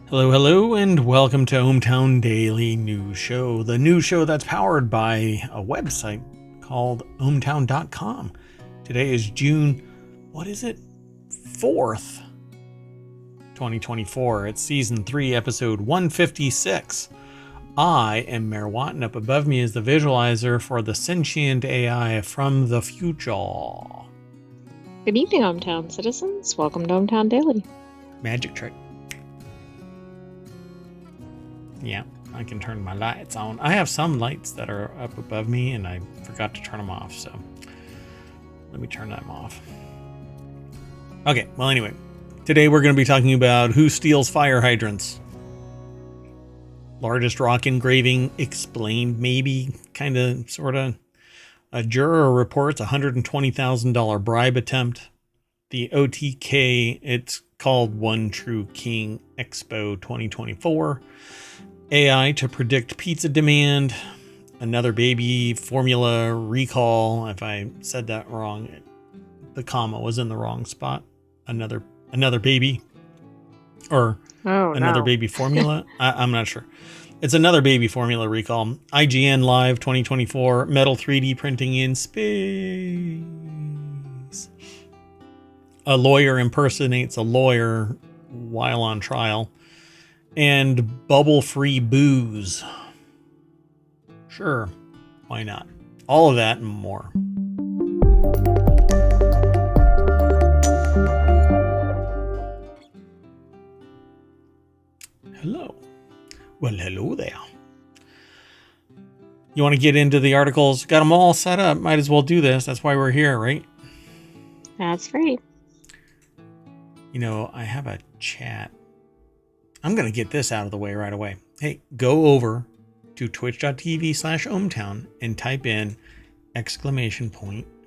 Hello, hello, and welcome to ohmTown Daily News Show, the news show that's powered by a website called ohmTown.com. Today is June, 4th, 2024. It's Season 3, Episode 156. I am Mayor Watt, and up above me is the visualizer for the sentient AI from the future. Good evening, ohmTown citizens. Welcome to ohmTown Daily. Magic trick. Yeah, I can turn my lights on. I have some lights that are up above me and I forgot to turn them off, so let me turn them off. Okay, well anyway, today we're going to be talking about who steals fire hydrants. Largest rock engraving explained, maybe, kind of, sort of. A Juror reports $120,000 bribe attempt. The OTK, it's called One True King Expo 2024. AI to predict pizza demand. Another baby formula recall. If I said that wrong, the comma was in the wrong spot. Another baby, or another baby formula. I'm not sure. It's another baby formula recall. IGN Live 2024. Metal 3D printing in space. A lawyer impersonates a lawyer while on trial. And bubble-free booze. Sure, why not? All of that and more. Hello. Well, hello there. You want to get into the articles? Got them all set up. Might as well do this. That's why we're here, right? That's right. You know, I have a chat. I'm going to get this out of the way right away. Hey, go over to twitch.tv/ohmTown and type in !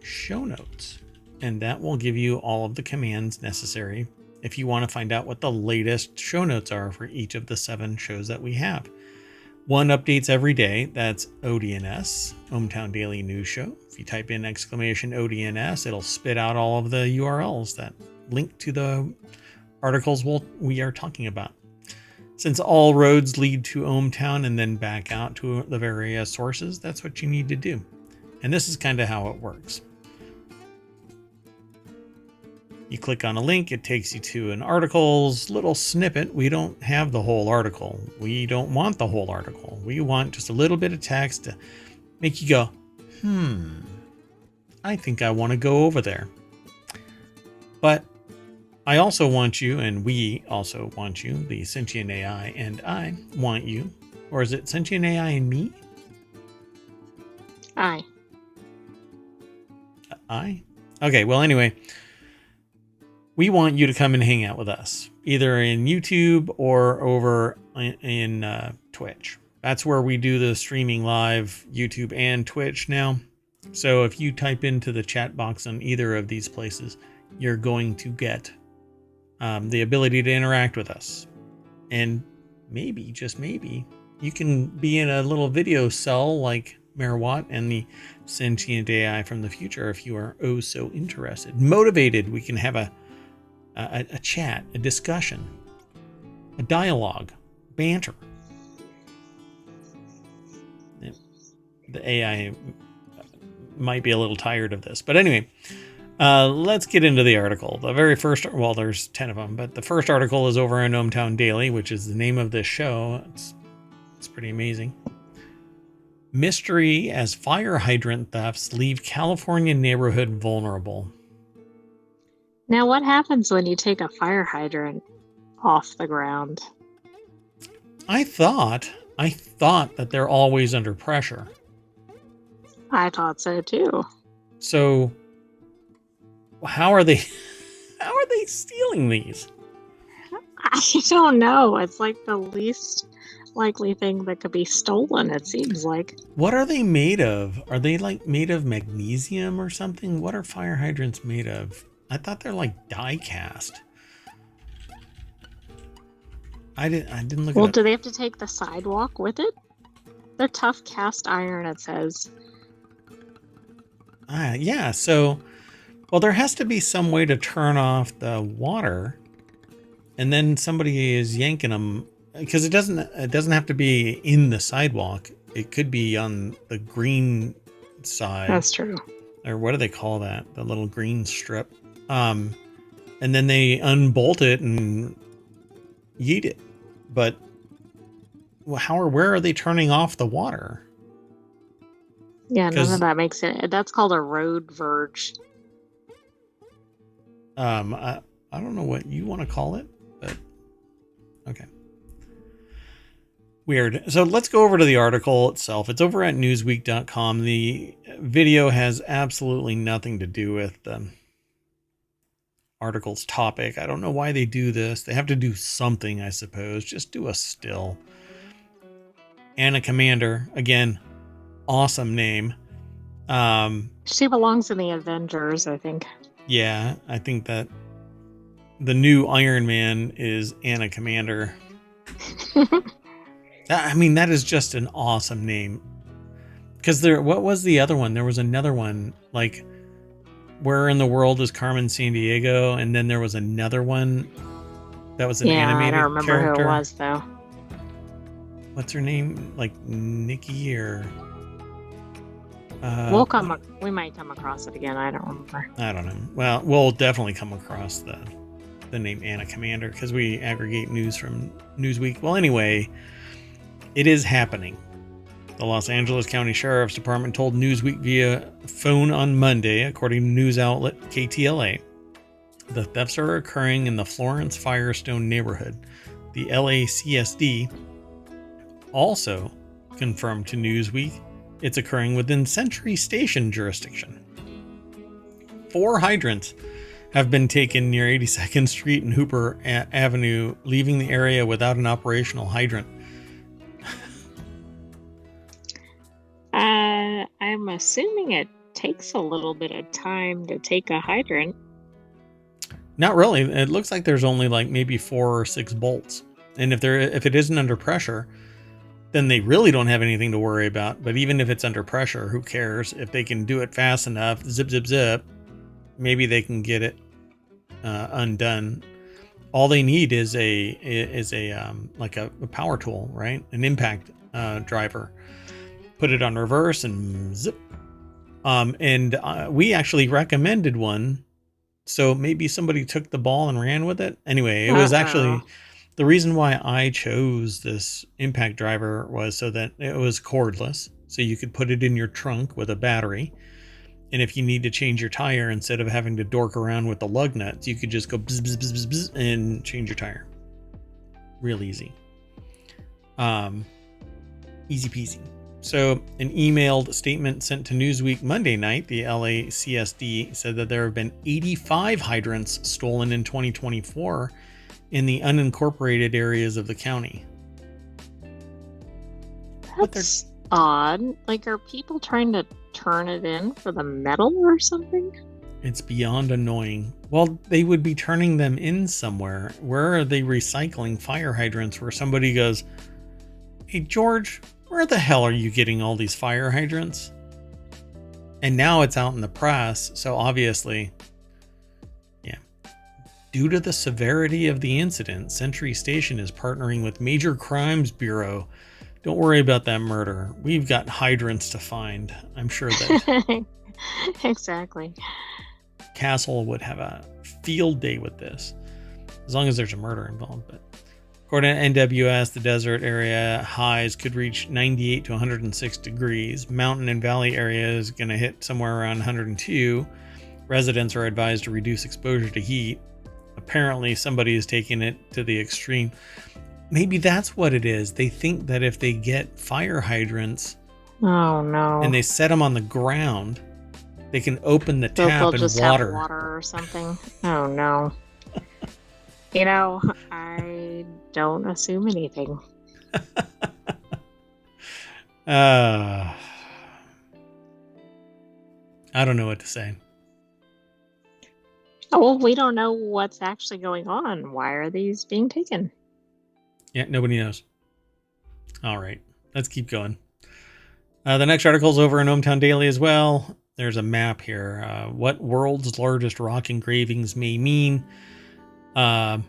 show notes. And that will give you all of the commands necessary if you want to find out what the latest show notes are for each of the 7 shows that we have. One updates every day. That's ODNS, ohmTown Daily News Show. If you type in ! ODNS, it'll spit out all of the URLs that link to the articles we are talking about. Since all roads lead to ohmTown and then back out to the various sources, that's what you need to do. And this is kind of how it works. You click on a link, it takes you to an article's little snippet. We don't have the whole article. We don't want the whole article. We want just a little bit of text to make you go, I think I want to go over there. But I also want you, and we also want you, the sentient AI and I want you, or is it sentient AI and me? I. Okay, well anyway, we want you to come and hang out with us, either in YouTube or over in Twitch. That's where we do the streaming live, YouTube and Twitch now. So if you type into the chat box on either of these places, you're going to get the ability to interact with us. And maybe, just maybe, you can be in a little video cell like Mayor Watt and the sentient AI from the future if you are oh so interested. Motivated, we can have a chat, a discussion, a dialogue, banter. The AI might be a little tired of this, but anyway, let's get into the article. The very first, well, there's 10 of them, but the first article is over on ohmTown Daily, which is the name of this show. It's pretty amazing. Mystery as fire hydrant thefts leave California neighborhood vulnerable. Now, what happens when you take a fire hydrant off the ground? I thought that they're always under pressure. I thought so too. So how are they stealing these? I don't know. It's like the least likely thing that could be stolen, it seems like. What are they made of? Are they like made of magnesium or something? What are fire hydrants made of? I thought they're like die cast. I didn't look. Well, do they have to take the sidewalk with it? They're tough cast iron, it says. Yeah. So, well, there has to be some way to turn off the water and then somebody is yanking them, because it doesn't have to be in the sidewalk. It could be on the green side. That's true. Or what do they call that? The little green strip. And then they unbolt it and yeet it. But where are they turning off the water? Yeah, none of that makes it. That's called a road verge. I don't know what you want to call it, but okay. Weird. So let's go over to the article itself. It's over at newsweek.com. The video has absolutely nothing to do with the article's topic. I don't know why they do this. They have to do something, I suppose. Just do a still. Anna Commander, again, awesome name. She belongs in the Avengers, I think. Yeah, I think that the new Iron Man is Anna Commander. I mean, that is just an awesome name. Because what was the other one? There was another one, like, Where in the World is Carmen Sandiego? And then there was another one that was an animated I don't remember character. who it was, though. What's her name? Like Nikki or... we might come across it again. I don't remember. I don't know. Well, we'll definitely come across the name Anna Commander because we aggregate news from Newsweek. Well, anyway, it is happening. The Los Angeles County Sheriff's Department told Newsweek via phone on Monday, according to news outlet KTLA, the thefts are occurring in the Florence Firestone neighborhood. The LACSD also confirmed to Newsweek it's occurring within Century Station jurisdiction. 4 hydrants have been taken near 82nd Street and Hooper Avenue, leaving the area without an operational hydrant. I'm assuming it takes a little bit of time to take a hydrant. Not really. It looks like there's only like maybe 4 or 6 bolts. And if it isn't under pressure, then they really don't have anything to worry about. But even if it's under pressure, who cares? If they can do it fast enough, zip, zip, zip, maybe they can get it undone. All they need is like a power tool, right? An impact driver. Put it on reverse and zip. We actually recommended one, so maybe somebody took the ball and ran with it. Anyway, it was actually the reason why I chose this impact driver was so that it was cordless, so you could put it in your trunk with a battery. And if you need to change your tire, instead of having to dork around with the lug nuts, you could just go bzz, bzz, bzz, bzz, and change your tire. Real easy. Easy peasy. So an emailed statement sent to Newsweek Monday night, the LACSD said that there have been 85 hydrants stolen in 2024 in the unincorporated areas of the county. That's odd. Like, are people trying to turn it in for the metal or something? It's beyond annoying. Well, they would be turning them in somewhere. Where are they recycling fire hydrants where somebody goes, "Hey, George, where the hell are you getting all these fire hydrants?" And now it's out in the press, so obviously, yeah. Due to the severity of the incident, Century Station is partnering with Major Crimes Bureau. Don't worry about that murder. We've got hydrants to find. I'm sure that exactly. Castle would have a field day with this, as long as there's a murder involved. But according to NWS, the desert area highs could reach 98 to 106 degrees. Mountain and valley area is going to hit somewhere around 102. Residents are advised to reduce exposure to heat. Apparently, somebody is taking it to the extreme. Maybe that's what it is. They think that if they get fire hydrants, oh no, and they set them on the ground, they can open the tap they'll and just water. Have water or something. Oh no. You know, I don't assume anything. I don't know what to say. Oh, well, we don't know what's actually going on. Why are these being taken? Yeah, nobody knows. All right, let's keep going. The next article is over in ohmTown Daily as well. There's a map here. What world's largest rock engravings may mean. The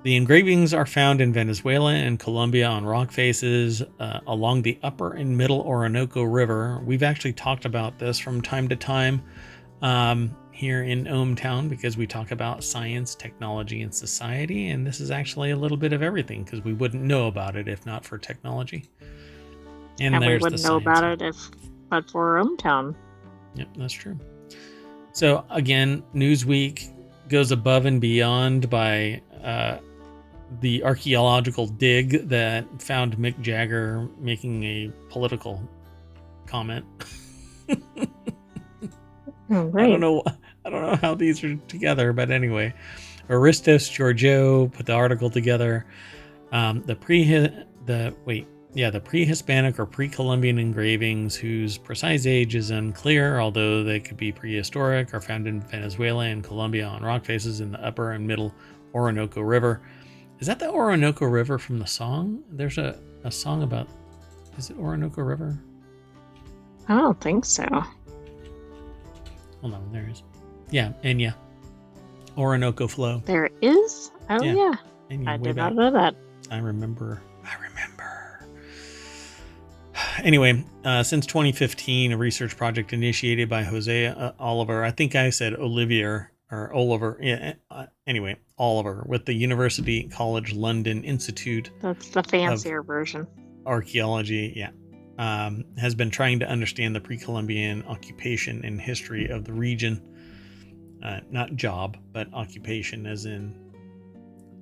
The engravings are found in Venezuela and Colombia on rock faces along the upper and middle Orinoco River. We've actually talked about this from time to time here in ohmTown because we talk about science, technology, and society. And this is actually a little bit of everything because we wouldn't know about it if not for technology. And we wouldn't know about it but for ohmTown. Yep, that's true. So again, Newsweek goes above and beyond by the archaeological dig that found Mick Jagger making a political comment. Oh, great. I don't know how these are together, but anyway, Aristos Giorgio put the article together. The pre-Hispanic or pre-Columbian engravings whose precise age is unclear, although they could be prehistoric, are found in Venezuela and Colombia on rock faces in the upper and middle Orinoco River. Is that the Orinoco River from the song? There's a song about, is it Orinoco River? I don't think so. Hold on, there is. Yeah, Enya. Orinoco Flow. There is? Oh, yeah. Enya, I did not know that. I remember. Anyway, since 2015, a research project initiated by Jose Oliver, I think I said Olivier or Oliver. Yeah, anyway, Oliver with the University College London Institute. That's the fancier version. Archaeology, yeah. Has been trying to understand the pre-Columbian occupation and history of the region. Not job, but occupation as in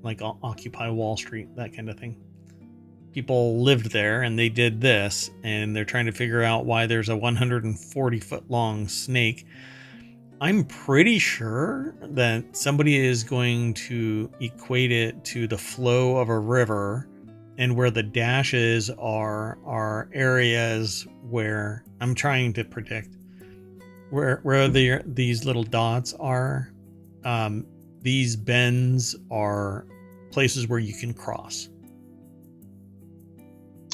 like Occupy Wall Street, that kind of thing. People lived there and they did this, and they're trying to figure out why there's a 140-foot long snake. I'm pretty sure that somebody is going to equate it to the flow of a river, and where the dashes are areas where I'm trying to predict where these little dots are. These bends are places where you can cross.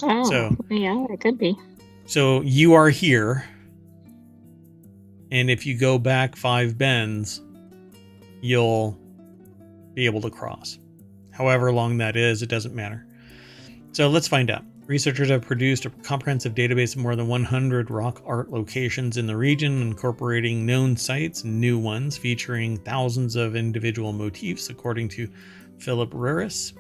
Oh, so, yeah, it could be. So you are here, and if you go back 5 bends, you'll be able to cross. However long that is, it doesn't matter. So let's find out. Researchers have produced a comprehensive database of more than 100 rock art locations in the region, incorporating known sites and new ones, featuring thousands of individual motifs, according to Philip Reris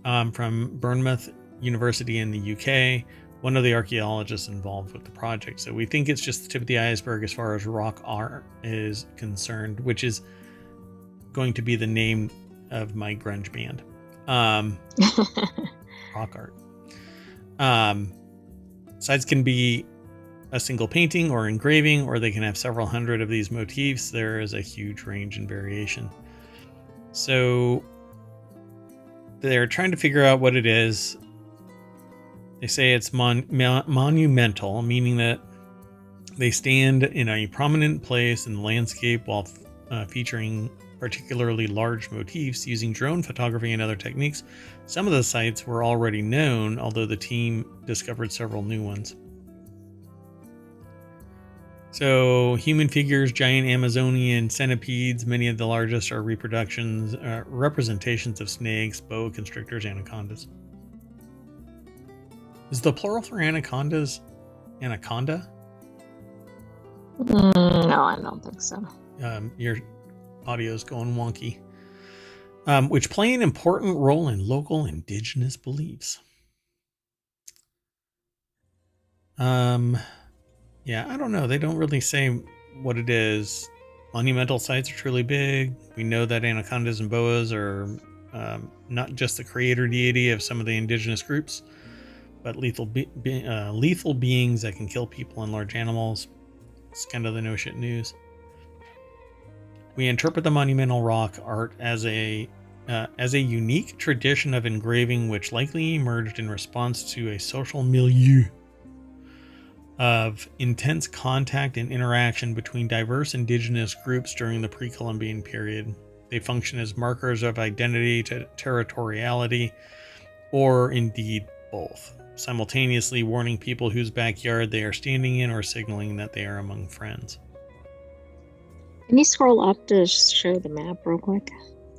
from Bournemouth University in the UK, one of the archaeologists involved with the project. So we think it's just the tip of the iceberg as far as rock art is concerned, which is going to be the name of my grunge band. Rock art. Sites can be a single painting or engraving, or they can have several hundred of these motifs. There is a huge range and variation. So they're trying to figure out what it is. They say it's monumental, meaning that they stand in a prominent place in the landscape while featuring particularly large motifs using drone photography and other techniques. Some of the sites were already known, although the team discovered several new ones. So human figures, giant Amazonian centipedes, many of the largest are representations of snakes, boa constrictors, anacondas. Is the plural for anacondas anaconda? No, I don't think so. Your audio's going wonky. Which play an important role in local indigenous beliefs. Yeah, I don't know. They don't really say what it is. Monumental sites are truly big. We know that anacondas and boas are not just the creator deity of some of the indigenous groups, but lethal beings that can kill people and large animals. It's kind of the no shit news. We interpret the monumental rock art as a unique tradition of engraving, which likely emerged in response to a social milieu of intense contact and interaction between diverse indigenous groups during the pre-Columbian period. They function as markers of identity, territoriality, or indeed both, simultaneously warning people whose backyard they are standing in or signaling that they are among friends. Can you scroll up to show the map real quick?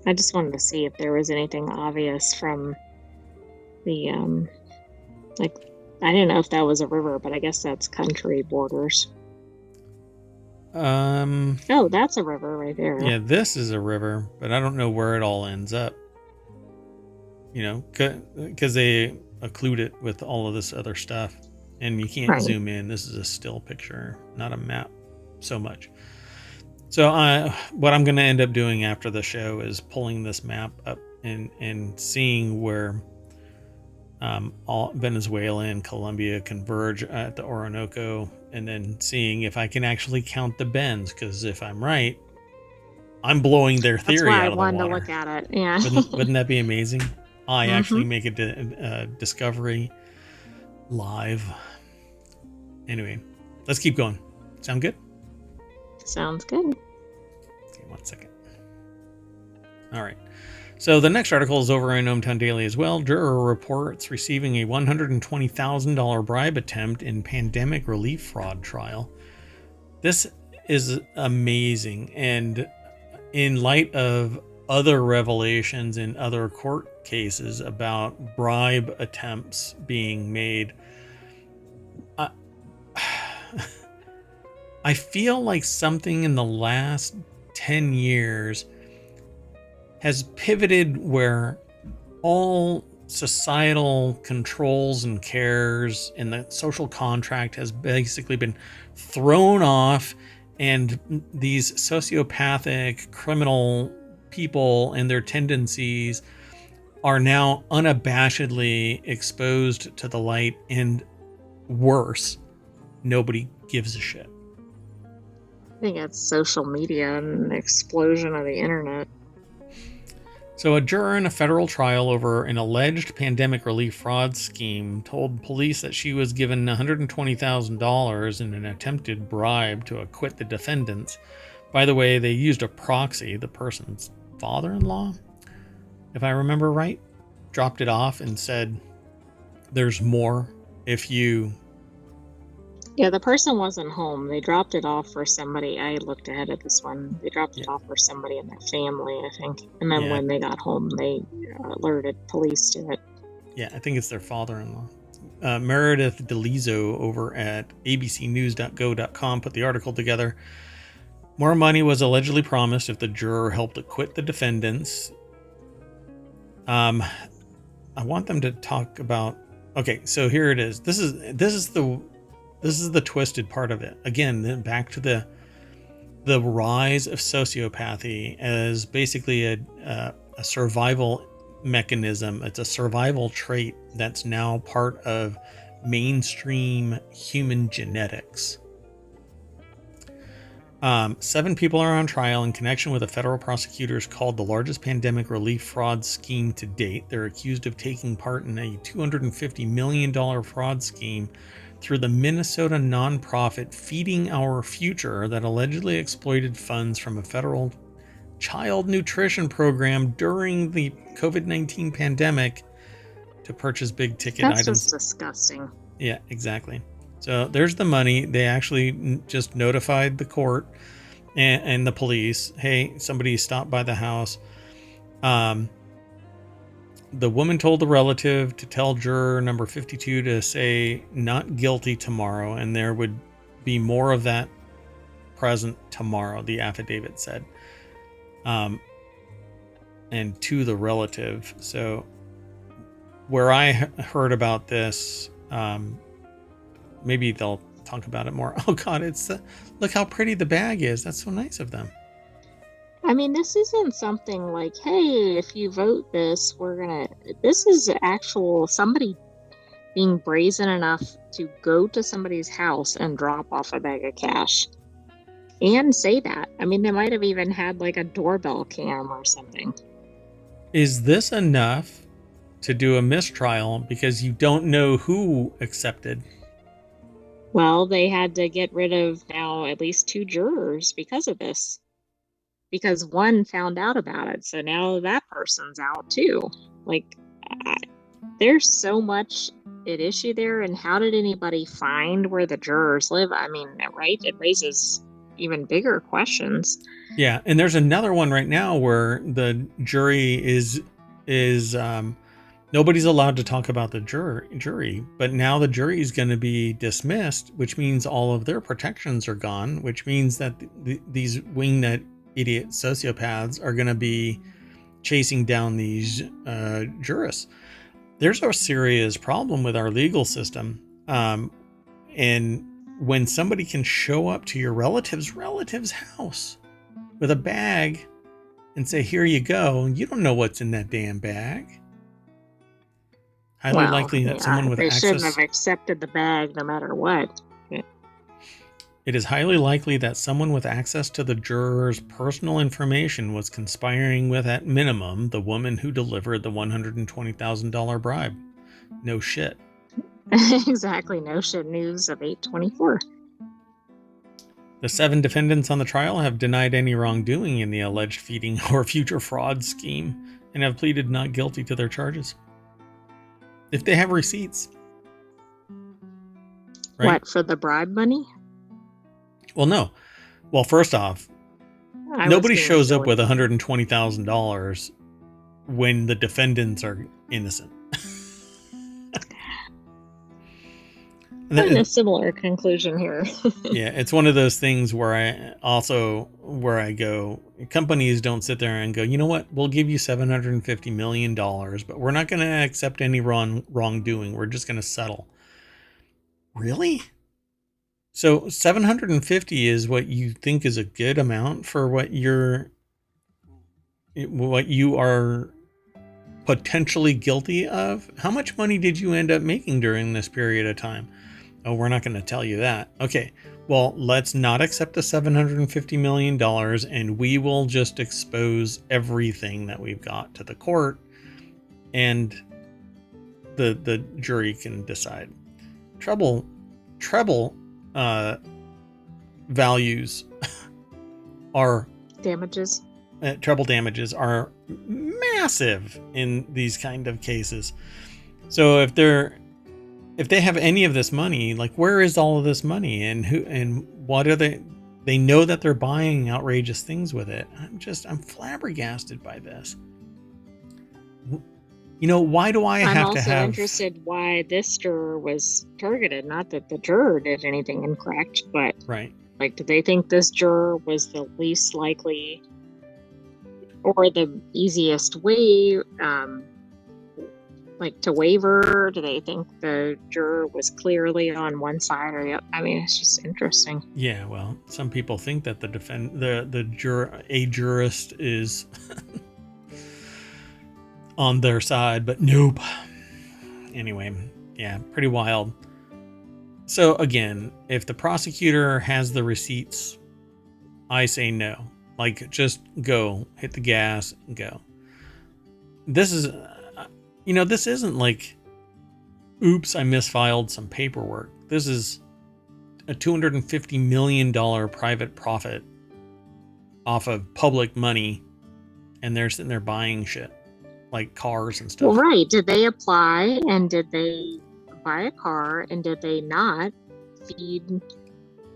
I just wanted to see if there was anything obvious from the, like, I didn't know if that was a river, but I guess that's country borders. Oh, that's a river right there. Yeah, this is a river, but I don't know where it all ends up. You know, because they occlude it with all of this other stuff, and you can't zoom in. This is a still picture, not a map so much. So what I'm going to end up doing after the show is pulling this map up and seeing where all Venezuela and Colombia converge at the Orinoco, and then seeing if I can actually count the bends, because if I'm right, I'm blowing their theory out of the water. That's why I wanted to look at it. Yeah. Wouldn't that be amazing? I actually make a discovery live. Anyway, let's keep going. Sound good? Sounds good. Okay, 1 second. All right. So the next article is over in ohmTown Daily as well. Juror reports receiving a $120,000 bribe attempt in pandemic relief fraud trial. This is amazing, and in light of other revelations in other court cases about bribe attempts being made, I feel like something in the last 10 years has pivoted where all societal controls and cares and the social contract has basically been thrown off, and these sociopathic criminal people and their tendencies are now unabashedly exposed to the light, and worse, nobody gives a shit. I think it's social media and the explosion of the internet. So a juror in a federal trial over an alleged pandemic relief fraud scheme told police that she was given $120,000 in an attempted bribe to acquit the defendants. By the way, they used a proxy, the person's father-in-law, if I remember right, dropped it off and said, there's more if you... Yeah, the person wasn't home. They dropped it off for somebody. I looked ahead at this one. They dropped it off for somebody in their family, I think. And then when they got home, they alerted police to it. Yeah, I think it's their father-in-law. Meredith DeLizo over at abcnews.go.com put the article together. More money was allegedly promised if the juror helped acquit the defendants. I want them to talk about... Okay, so here it is. This is the twisted part of it. Again, then back to the rise of sociopathy as basically a survival mechanism. It's a survival trait that's now part of mainstream human genetics. 7 people are on trial in connection with a federal prosecutors called the largest pandemic relief fraud scheme to date. They're accused of taking part in a $250 million fraud scheme through the Minnesota nonprofit Feeding Our Future that allegedly exploited funds from a federal child nutrition program during the COVID-19 pandemic to purchase big ticket items. That's just disgusting. Yeah, exactly. So there's the money. They actually just notified the court and the police, hey, somebody stopped by the house. The woman told the relative to tell juror number 52 to say not guilty tomorrow, and there would be more of that present tomorrow, the affidavit said. And to the relative. So where I heard about this, maybe they'll talk about it more. Oh God, look how pretty the bag is. That's so nice of them. I mean, this isn't something like, hey, if you vote this, this is actual somebody being brazen enough to go to somebody's house and drop off a bag of cash and say that. I mean, they might have even had like a doorbell cam or something. Is this enough to do a mistrial because you don't know who accepted? Well, they had to get rid of now at least 2 jurors because of this. Because one found out about it. So now that person's out too. Like, there's so much at issue there. And how did anybody find where the jurors live? I mean, right? It raises even bigger questions. Yeah, and there's another one right now where the jury is nobody's allowed to talk about the jury, but now the jury is going to be dismissed, which means all of their protections are gone, which means that these wingnut idiot sociopaths are going to be chasing down these jurists. There's a serious problem with our legal system, and when somebody can show up to your relative's house with a bag and say, "Here you go," you don't know what's in that damn bag. Highly likely that someone with they shouldn't access. have accepted the bag no matter what. It is highly likely that someone with access to the juror's personal information was conspiring with, at minimum, the woman who delivered the $120,000 bribe. No shit. Exactly. No shit news of 824. The 7 defendants on the trial have denied any wrongdoing in the alleged feeding or future fraud scheme and have pleaded not guilty to their charges. If they have receipts. Right? What, for the bribe money? Well, no. Well, first off, nobody shows up with $120,000 when the defendants are innocent. I'm in a similar conclusion here. Yeah, it's one of those things where I go, companies don't sit there and go, you know what, we'll give you $750 million, but we're not going to accept any wrongdoing. We're just going to settle. Really? So 750 is what you think is a good amount for what you are potentially guilty of? How much money did you end up making during this period of time? Oh, we're not going to tell you that. Okay, well, let's not accept the $750 million and we will just expose everything that we've got to the court and the jury can decide. Treble values are damages. Treble damages are massive in these kind of cases. So if they have any of this money, like, where is all of this money and who and what are they know that they're buying outrageous things with it. I'm flabbergasted by this. You know, why do I have to have... I'm also interested why this juror was targeted. Not that the juror did anything incorrect, but right. Like, do they think this juror was the least likely or the easiest way, like, to waiver? Do they think the juror was clearly on one side or the other? I mean, it's just interesting. Yeah, well, some people think that a jurist is on their side, but nope. Anyway, yeah, pretty wild. So again, if the prosecutor has the receipts, I say no. Like, just go, hit the gas, and go. This is, this isn't like, oops, I misfiled some paperwork. This is a $250 million private profit off of public money, and they're sitting there buying shit, like cars and stuff. Well, right. Did they apply, and did they buy a car, and did they not feed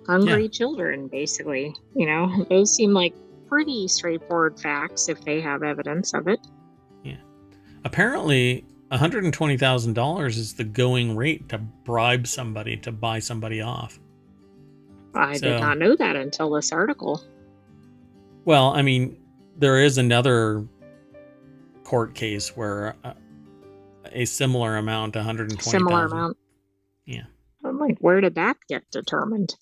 hungry children, basically? Those seem like pretty straightforward facts if they have evidence of it. Yeah. Apparently, $120,000 is the going rate to bribe somebody to buy somebody off. I did not know that until this article. Well, I mean, there is another court case where a similar amount, $120,000. Similar amount. Yeah. I'm like, where did that get determined?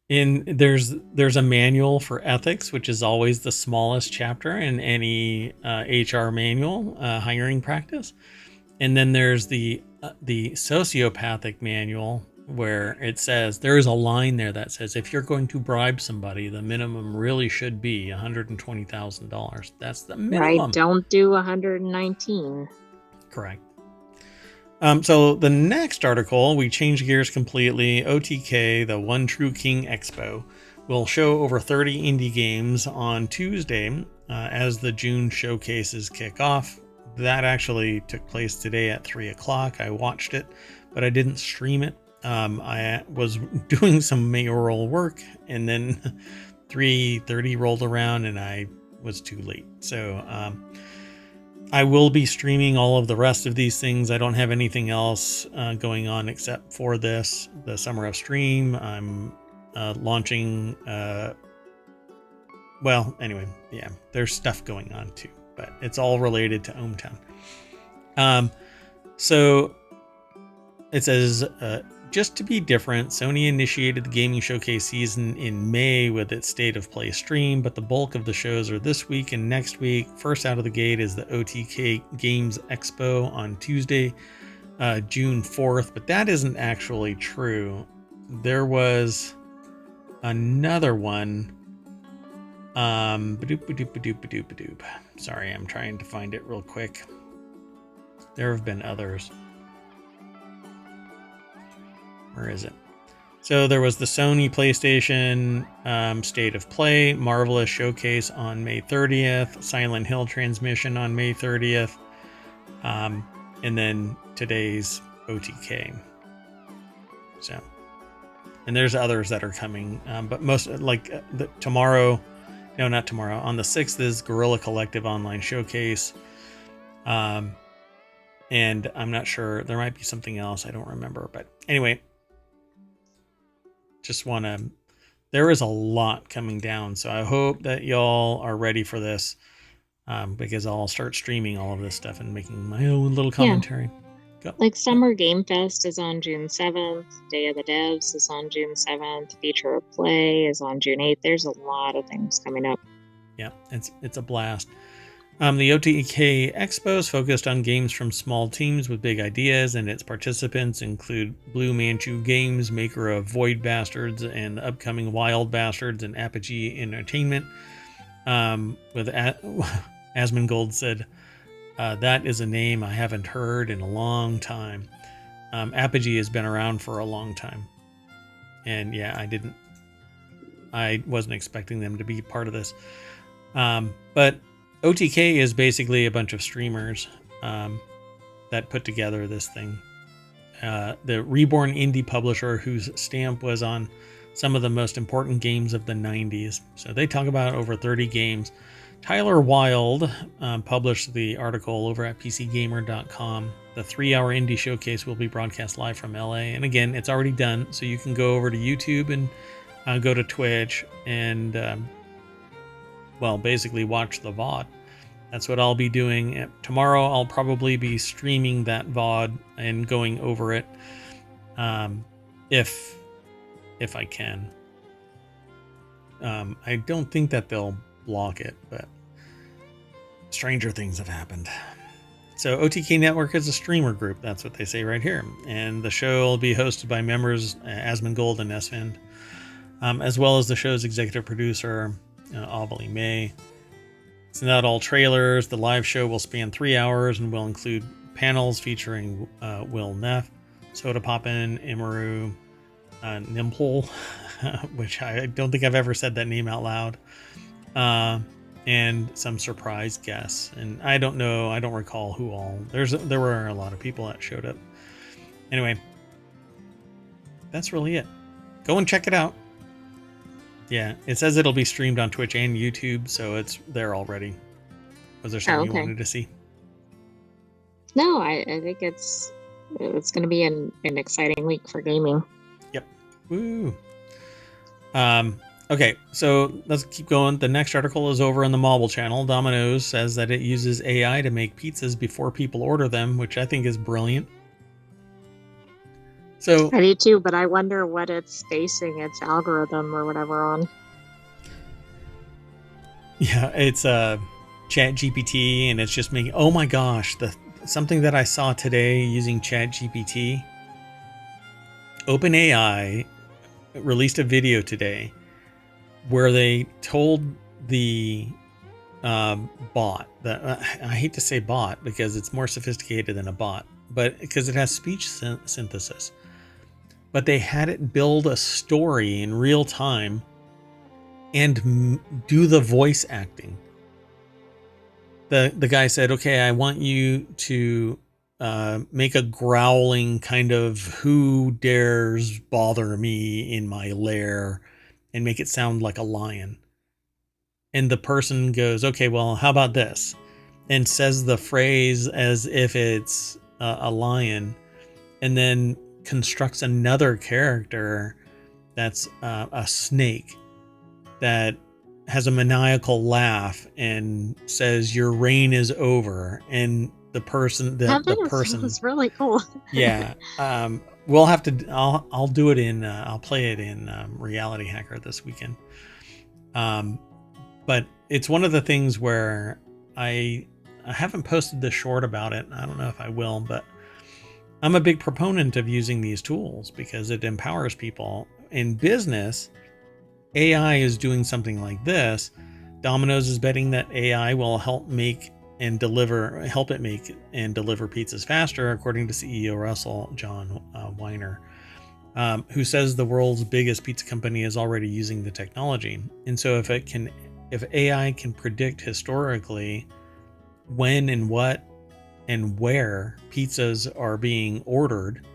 There's a manual for ethics, which is always the smallest chapter in any HR manual, hiring practice. And then there's the sociopathic manual, where it says, there is a line there that says, if you're going to bribe somebody, the minimum really should be $120,000. That's the minimum. Right. Don't do 119. Correct. So the next article, we change gears completely. OTK, the One True King Expo, will show over 30 indie games on Tuesday as the June showcases kick off. That actually took place today at 3 o'clock. I watched it, but I didn't stream it. I was doing some mayoral work, and then 3:30 rolled around and I was too late. So I will be streaming all of the rest of these things. I don't have anything else going on except for this, the Summer of Stream. I'm launching. Well, anyway, yeah, there's stuff going on too, but it's all related to ohmTown. So it says, just to be different, Sony initiated the gaming showcase season in May with its State of Play stream, but the bulk of the shows are this week and next week. First out of the gate is the OTK Games Expo on Tuesday, June 4th, but that isn't actually true. There was another one. Sorry, I'm trying to find it real quick. There have been others. Where is it? So there was the Sony PlayStation State of Play, Marvelous Showcase on May 30th, Silent Hill Transmission on May 30th, and then today's OTK. So, and there's others that are coming, but most tomorrow. No, not tomorrow. On the 6th is Guerrilla Collective Online Showcase. And I'm not sure. There might be something else. I don't remember. But anyway, just want to... There is a lot coming down. So I hope that y'all are ready for this. Because I'll start streaming all of this stuff and making my own little commentary. Yeah. Like Summer Game Fest is on June 7th. Day of the Devs is on June 7th. Future of Play is on June 8th. There's a lot of things coming up. Yeah, it's a blast. The OTK Expo is focused on games from small teams with big ideas, and its participants include Blue Manchu Games, maker of Void Bastards and the upcoming Wild Bastards, and Apogee Entertainment. With Asmongold said, that is a name I haven't heard in a long time. Apogee has been around for a long time. And yeah, I wasn't expecting them to be part of this. But OTK is basically a bunch of streamers that put together this thing. The Reborn indie publisher whose stamp was on some of the most important games of the 90s. So they talk about over 30 games. Tyler Wilde published the article over at PCGamer.com. The 3-hour indie showcase will be broadcast live from LA. And again, it's already done, so you can go over to YouTube and go to Twitch and, basically watch the VOD. That's what I'll be doing. Tomorrow, I'll probably be streaming that VOD and going over it if I can. I don't think that they'll block it, but stranger things have happened. So OTK Network is a streamer group. That's what they say right here. And the show will be hosted by members Asmongold and Esvind, as well as the show's executive producer, Auvalie May. It's not all trailers. The live show will span 3 hours and will include panels featuring Will Neff, Soda Poppin, Imaru, Nimple, which I don't think I've ever said that name out loud. And some surprise guests, and I don't recall who all. There were a lot of people that showed up. Anyway, that's really it. Go and check it out. Yeah, it says it'll be streamed on Twitch and YouTube, so it's there already. Was there something you wanted to see? No, I think it's going to be an exciting week for gaming. Yep. Woo. Okay, so let's keep going. The next article is over on the Mobile channel. Domino's says that it uses AI to make pizzas before people order them, which I think is brilliant. So I do too, but I wonder what it's basing its algorithm or whatever on. Yeah, it's ChatGPT, and it's just making. Oh my gosh, something that I saw today using ChatGPT. OpenAI released a video today where they told the bot that I hate to say bot because it's more sophisticated than a bot, but because it has speech synthesis, but they had it build a story in real time and do the voice acting. The guy said, okay, I want you to make a growling kind of who dares bother me in my lair and make it sound like a lion. And the person goes, okay, well, how about this? And says the phrase as if it's a lion, and then constructs another character that's a snake that has a maniacal laugh and says your reign is over, and the person It's really cool. yeah, we'll have to I'll do it in I'll play it in Reality Hacker this weekend. But it's one of the things where I haven't posted this short about it. I don't know if I will, but I'm a big proponent of using these tools because it empowers people. In business, AI is doing something like this. Domino's is betting that AI will help it make and deliver pizzas faster, according to CEO Russell John Weiner, who says the world's biggest pizza company is already using the technology. And so if AI can predict historically when and what and where pizzas are being ordered,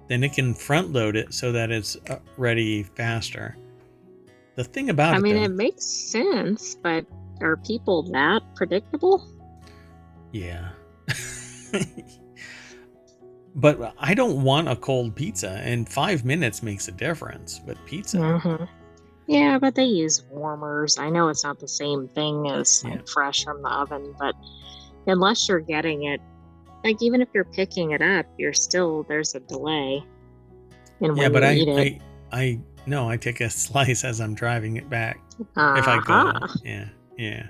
then it can front load it so that it's ready faster. The thing about it makes sense, but are people that predictable? Yeah. But I don't want a cold pizza, and 5 minutes makes a difference with pizza. Mm-hmm. Yeah, but they use warmers. I know it's not the same thing as fresh from the oven, but unless you're getting it, like even if you're picking it up, there's a delay in when you eat it. I take a slice as I'm driving it back. If I go. Yeah.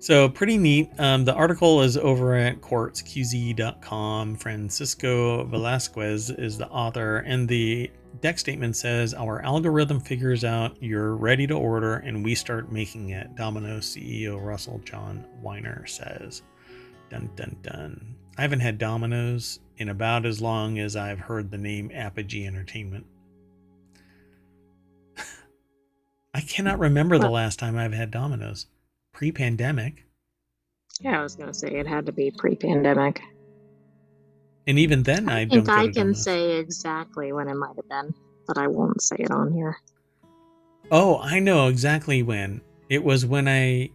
So pretty neat. The article is over at quartzqz.com. Francisco Velasquez is the author, and the deck statement says, our algorithm figures out you're ready to order and we start making it. Domino's CEO Russell John Weiner says. Dun dun dun. I haven't had Domino's in about as long as I've heard the name Apogee Entertainment. I cannot remember the last time I've had Domino's. Pre-pandemic. Yeah, I was going to say it had to be pre-pandemic. And even then, I think I can say exactly when it might have been, but I won't say it on here. Oh, I know exactly when. It was when I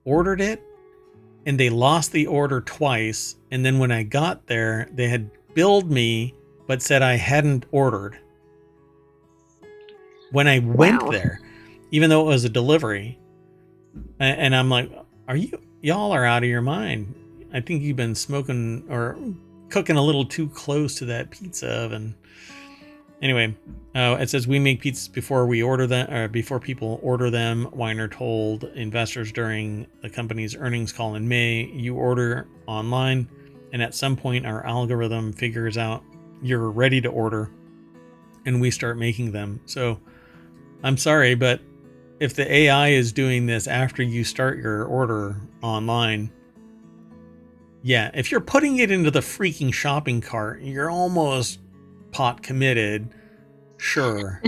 ordered it, and they lost the order twice. And then when I got there, they had billed me, but said I hadn't ordered. When I went there, even though it was a delivery, and I'm like, y'all are out of your mind. I think you've been smoking or cooking a little too close to that pizza oven. Anyway, it says we make pizzas before we order them, or before people order them. Weiner told investors during the company's earnings call in May, you order online, and at some point our algorithm figures out you're ready to order, and we start making them. So I'm sorry, but if the AI is doing this after you start your order online, yeah, if you're putting it into the freaking shopping cart, you're almost pot committed. Sure.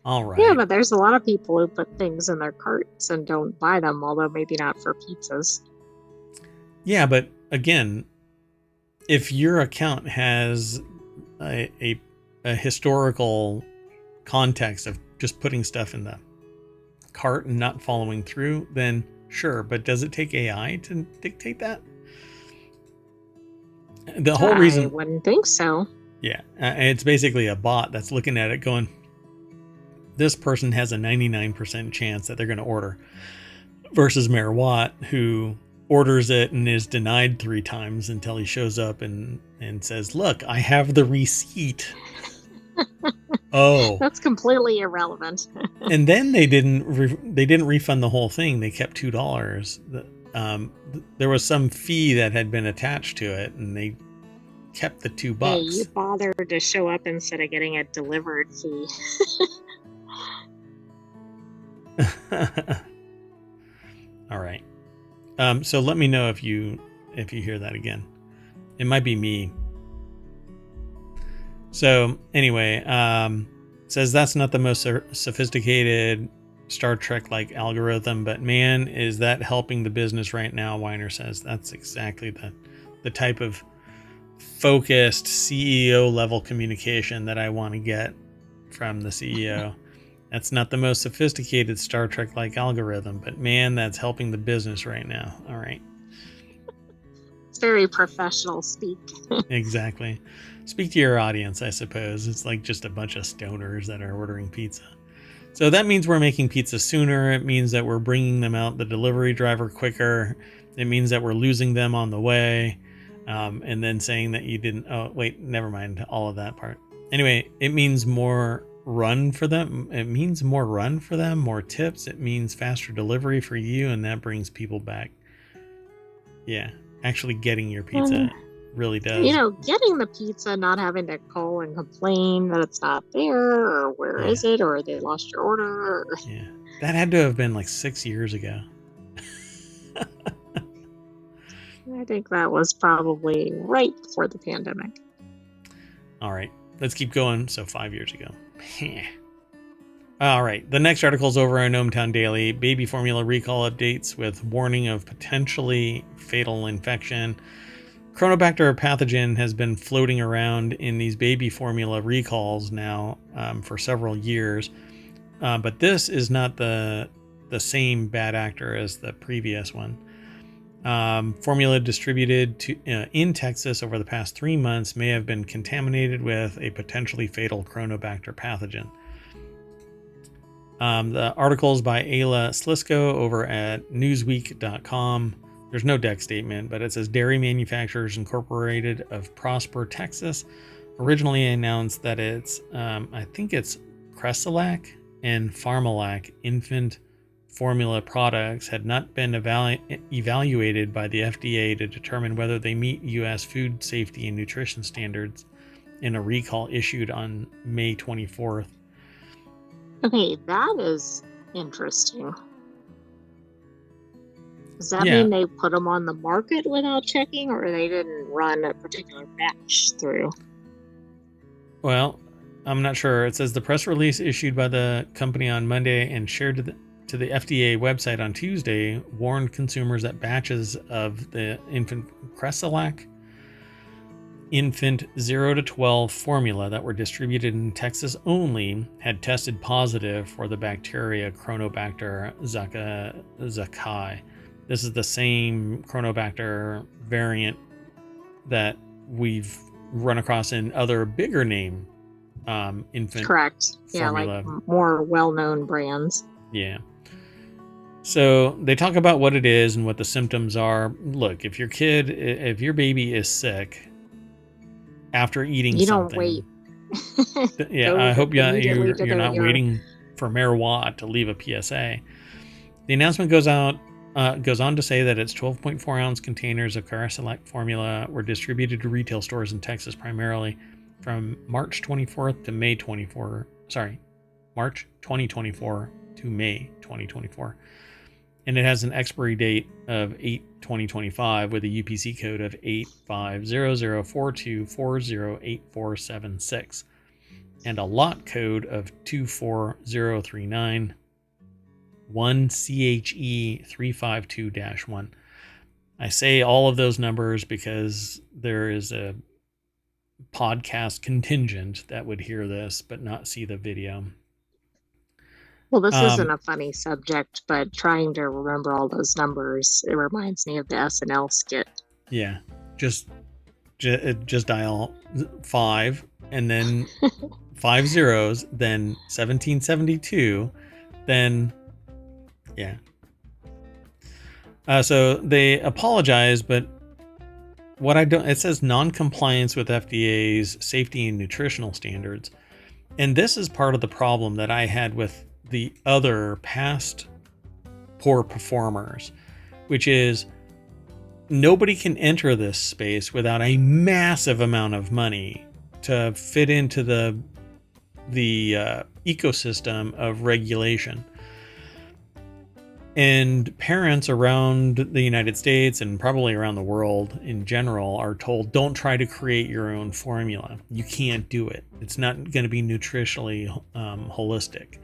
All right. Yeah, but there's a lot of people who put things in their carts and don't buy them, although maybe not for pizzas. Yeah, but again, if your account has a historical context of just putting stuff in the cart and not following through, then sure. But does it take AI to dictate that? The whole reason I wouldn't think so. Yeah, it's basically a bot that's looking at it going, this person has a 99% chance that they're going to order, versus Mayor Watt, who orders it and is denied 3 times until he shows up and says, look, I have the receipt. Oh, that's completely irrelevant. And then they didn't refund the whole thing. They kept $2. There was some fee that had been attached to it, and they kept the $2. Hey, you bothered to show up instead of getting a delivered fee. All right. So let me know if you hear that again. It might be me. So anyway, says that's not the most sophisticated Star Trek-like algorithm, but man, is that helping the business right now, Weiner says. That's exactly the type of focused CEO level communication that I want to get from the CEO. That's not the most sophisticated Star Trek like algorithm, but man, that's helping the business right now. All right. It's very professional speak. Exactly. Speak to your audience, I suppose. It's like just a bunch of stoners that are ordering pizza. So that means we're making pizza sooner. It means that we're bringing them out the delivery driver quicker. It means that we're losing them on the way. And then saying that you didn't. Oh, wait, never mind all of that part. Anyway, it means more run for them. It means more run for them, more tips. It means faster delivery for you, and that brings people back. Yeah, actually getting your pizza really does. Getting the pizza, not having to call and complain that it's not there, or where is it, or they lost your order. Yeah, that had to have been like 6 years ago. I think that was probably right before the pandemic. All right, let's keep going. So 5 years ago. All right, the next article is over on ohmTown Daily. Baby formula recall updates with warning of potentially fatal infection. Chronobacter pathogen has been floating around in these baby formula recalls now for several years. But this is not the same bad actor as the previous one. Formula distributed in Texas over the past 3 months may have been contaminated with a potentially fatal Chronobacter pathogen. The article is by Ayla Slisko over at newsweek.com. There's no deck statement, but it says Dairy Manufacturers Incorporated of Prosper, Texas, originally announced that it's, I think it's Cresolac and Pharmalac infant formula products had not been evaluated by the FDA to determine whether they meet U.S. food safety and nutrition standards in a recall issued on May 24th. Okay, that is interesting. Does that mean they put them on the market without checking, or they didn't run a particular batch through? Well, I'm not sure. It says the press release issued by the company on Monday and shared to the FDA website on Tuesday warned consumers that batches of the infant Cresolac infant 0 to 12 formula that were distributed in Texas only had tested positive for the bacteria Chronobacter zacchaei. This is the same Chronobacter variant that we've run across in other bigger name infant Correct. formula. Yeah, like more well-known brands. Yeah. So they talk about what it is and what the symptoms are. Look, if your baby is sick after eating something, don't wait. Yeah, I hope you're not waiting for Mayor Watt to leave a PSA. The announcement goes on to say that its 12.4 ounce containers of Cresolac formula were distributed to retail stores in Texas primarily from March 24th to May 24. Sorry, March 2024 to May 2024. And it has an expiry date of 8/2025 with a UPC code of 850042408476 and a lot code of 24039 1CHE 352-1. I say all of those numbers because there is a podcast contingent that would hear this but not see the video. Well, this isn't a funny subject, but trying to remember all those numbers, it reminds me of the SNL skit. Yeah, just dial 5 and then 5 zeros, then 1772, then yeah. So they apologize, but it says non-compliance with FDA's safety and nutritional standards. And this is part of the problem that I had with the other past poor performers, which is nobody can enter this space without a massive amount of money to fit into the ecosystem of regulation. And parents around the United States and probably around the world in general are told, don't try to create your own formula. You can't do it. It's not going to be nutritionally holistic.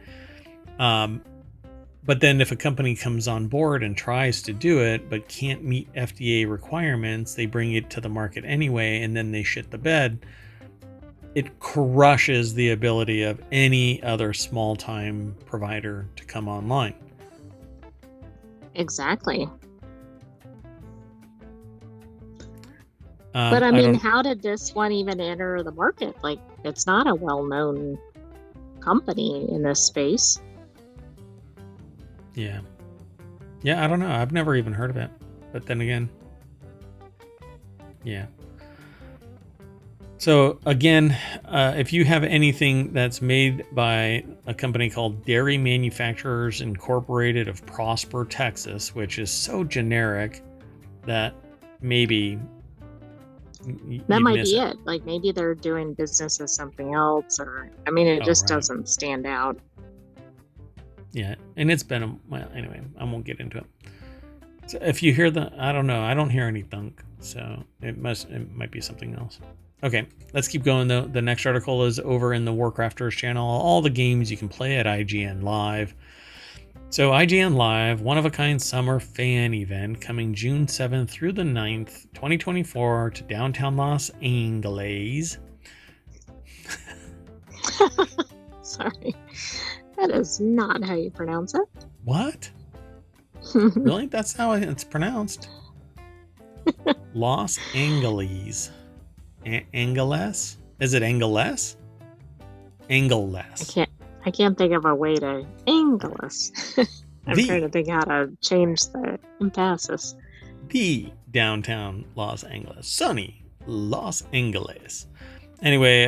But then if a company comes on board and tries to do it but can't meet FDA requirements, they bring it to the market anyway, and then they shit the bed. It crushes the ability of any other small-time provider to come online. Exactly. But I mean, how did this one even enter the market? Like, it's not a well-known company in this space. Yeah. Yeah, I don't know. I've never even heard of it. But then again, yeah. So again, if you have anything that's made by a company called Dairy Manufacturers Incorporated of Prosper, Texas, which is so generic that maybe that might be it. Like, maybe they're doing business as something else, or I mean, it just doesn't stand out. Yeah, and it's been well. Anyway, I won't get into it. So if you hear I don't know. I don't hear any thunk, so it might be something else. Okay, let's keep going though. The next article is over in the Warcrafters channel. All the games you can play at IGN Live. So IGN Live, one-of-a-kind summer fan event coming June 7th through the 9th, 2024 to downtown Los Angeles. Sorry. That is not how you pronounce it. What? Really? That's how it's pronounced. Los Angeles. Angeles? Is it Angeles? Angeles. I can't think of a way to Angeles. I'm trying to think how to change the emphasis. The downtown Los Angeles. Sunny Los Angeles. Anyway,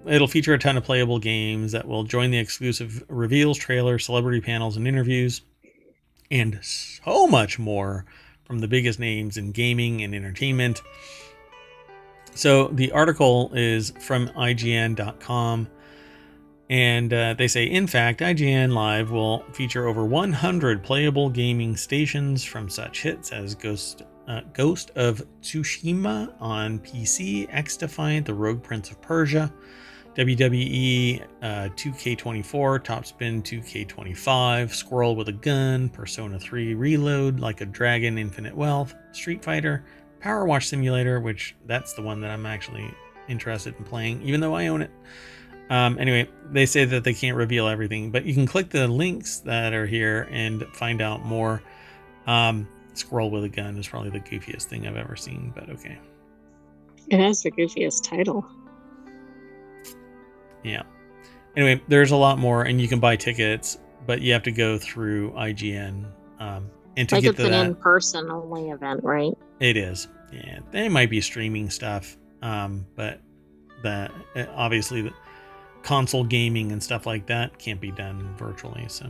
it'll feature a ton of playable games that will join the exclusive reveals, trailers, celebrity panels, and interviews, and so much more from the biggest names in gaming and entertainment. So the article is from IGN.com, and they say, in fact, IGN Live will feature over 100 playable gaming stations from such hits as Ghost of Tsushima on PC, X-Defiant, The Rogue Prince of Persia, WWE 2K24, Topspin 2K25, Squirrel with a Gun, Persona 3 Reload, Like a Dragon, Infinite Wealth, Street Fighter, Power Wash Simulator, which that's the one that I'm actually interested in playing, even though I own it. Anyway, they say that they can't reveal everything, but you can click the links that are here and find out more. Squirrel with a Gun is probably the goofiest thing I've ever seen, but okay. It has the goofiest title. Yeah. Anyway, there's a lot more, and you can buy tickets, but you have to go through IGN. And to like get it's an in-person only event, right? It is. Yeah, they might be streaming stuff, but obviously the console gaming and stuff like that can't be done virtually. So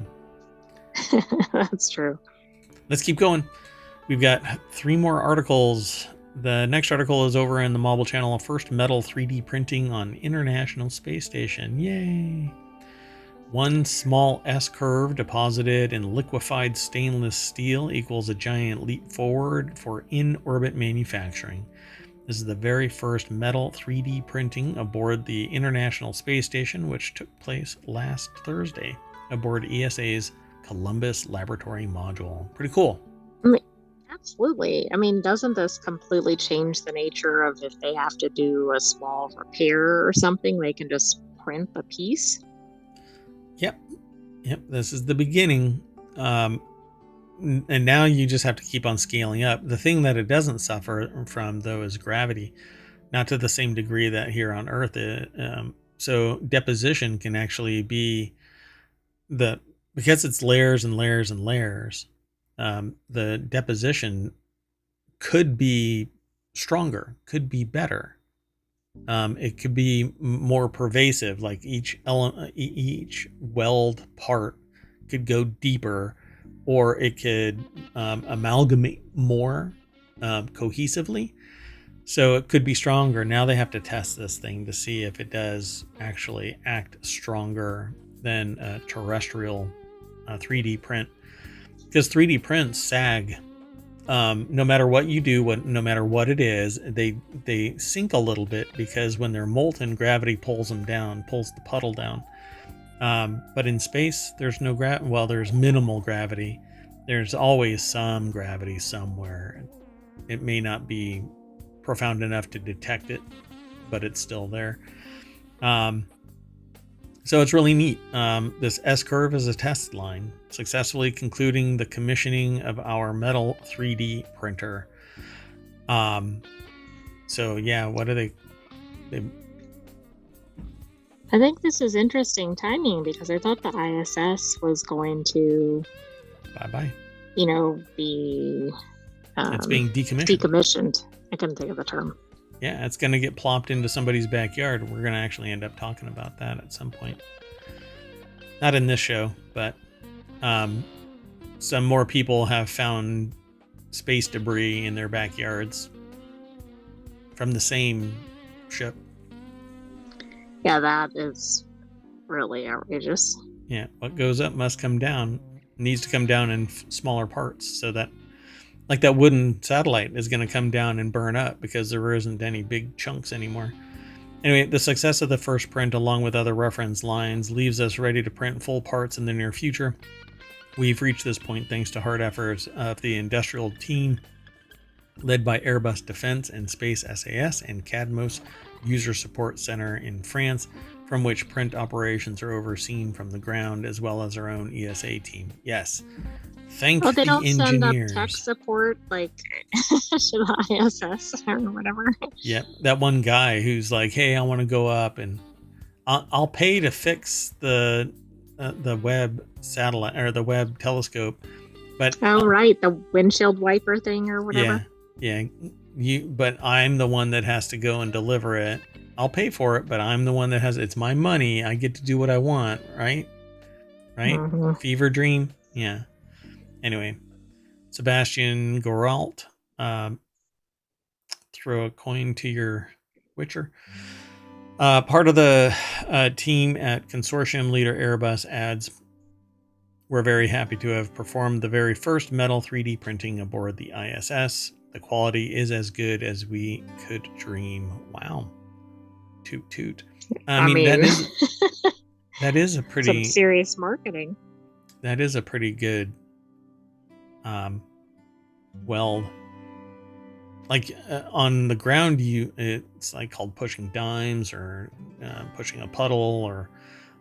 that's true. Let's keep going. We've got 3 more articles. The next article is over in the Mobile channel. First metal 3D printing on International Space Station. Yay! One small S-curve deposited in liquefied stainless steel equals a giant leap forward for in-orbit manufacturing. This is the very first metal 3D printing aboard the International Space Station, which took place last Thursday aboard ESA's Columbus Laboratory Module. Pretty cool. Absolutely. I mean, doesn't this completely change the nature of if they have to do a small repair or something, they can just print a piece? Yep. This is the beginning. And now you just have to keep on scaling up. The thing that it doesn't suffer from, though, is gravity. Not to the same degree that here on Earth. So deposition can actually be because it's layers and layers and layers. The deposition could be stronger, could be better. It could be more pervasive, like each weld part could go deeper, or it could amalgamate more cohesively. So it could be stronger. Now they have to test this thing to see if it does actually act stronger than a terrestrial 3D print. Because 3D prints sag. No matter what you do, no matter what it is, they sink a little bit because when they're molten, gravity pulls them down, pulls the puddle down. But in space, there's no well, there's minimal gravity. There's always some gravity somewhere. It may not be profound enough to detect it, but it's still there. So it's really neat. This S-curve is a test line, successfully concluding the commissioning of our metal 3D printer. So yeah, what are they I think this is interesting timing because I thought the ISS was going to, bye-bye. Be It's being decommissioned. Decommissioned. I couldn't think of the term. Yeah, it's going to get plopped into somebody's backyard. We're going to actually end up talking about that at some point. Not in this show, but some more people have found space debris in their backyards from the same ship. Yeah, that is really outrageous. Yeah, what goes up must come down. It needs to come down in smaller parts so that, like that wooden satellite is going to come down and burn up because there isn't any big chunks anymore. Anyway, the success of the first print, along with other reference lines, leaves us ready to print full parts in the near future. We've reached this point thanks to hard efforts of the industrial team led by Airbus Defence and Space SAS and Cadmos User Support Center in France, from which print operations are overseen from the ground, as well as our own ESA team. Yes. Thank they the don't engineers. send up tech support like to the ISS or whatever. Yep, that one guy who's like, "Hey, I want to go up, and I'll pay to fix the Webb satellite or the Webb telescope." But right, the windshield wiper thing or whatever. Yeah. But I'm the one that has to go and deliver it. I'll pay for it, but I'm the one that has. It's my money. I get to do what I want, right? Right? Mm-hmm. Fever dream. Yeah. Anyway, Sebastian Gorault, throw a coin to your Witcher. Part of the team at Consortium leader Airbus adds, "We're very happy to have performed the very first metal 3D printing aboard the ISS. The quality is as good as we could dream." Wow. Toot toot. I mean that is a pretty some serious marketing. That is a pretty good weld. Like on the ground, it's like called pushing dimes or pushing a puddle or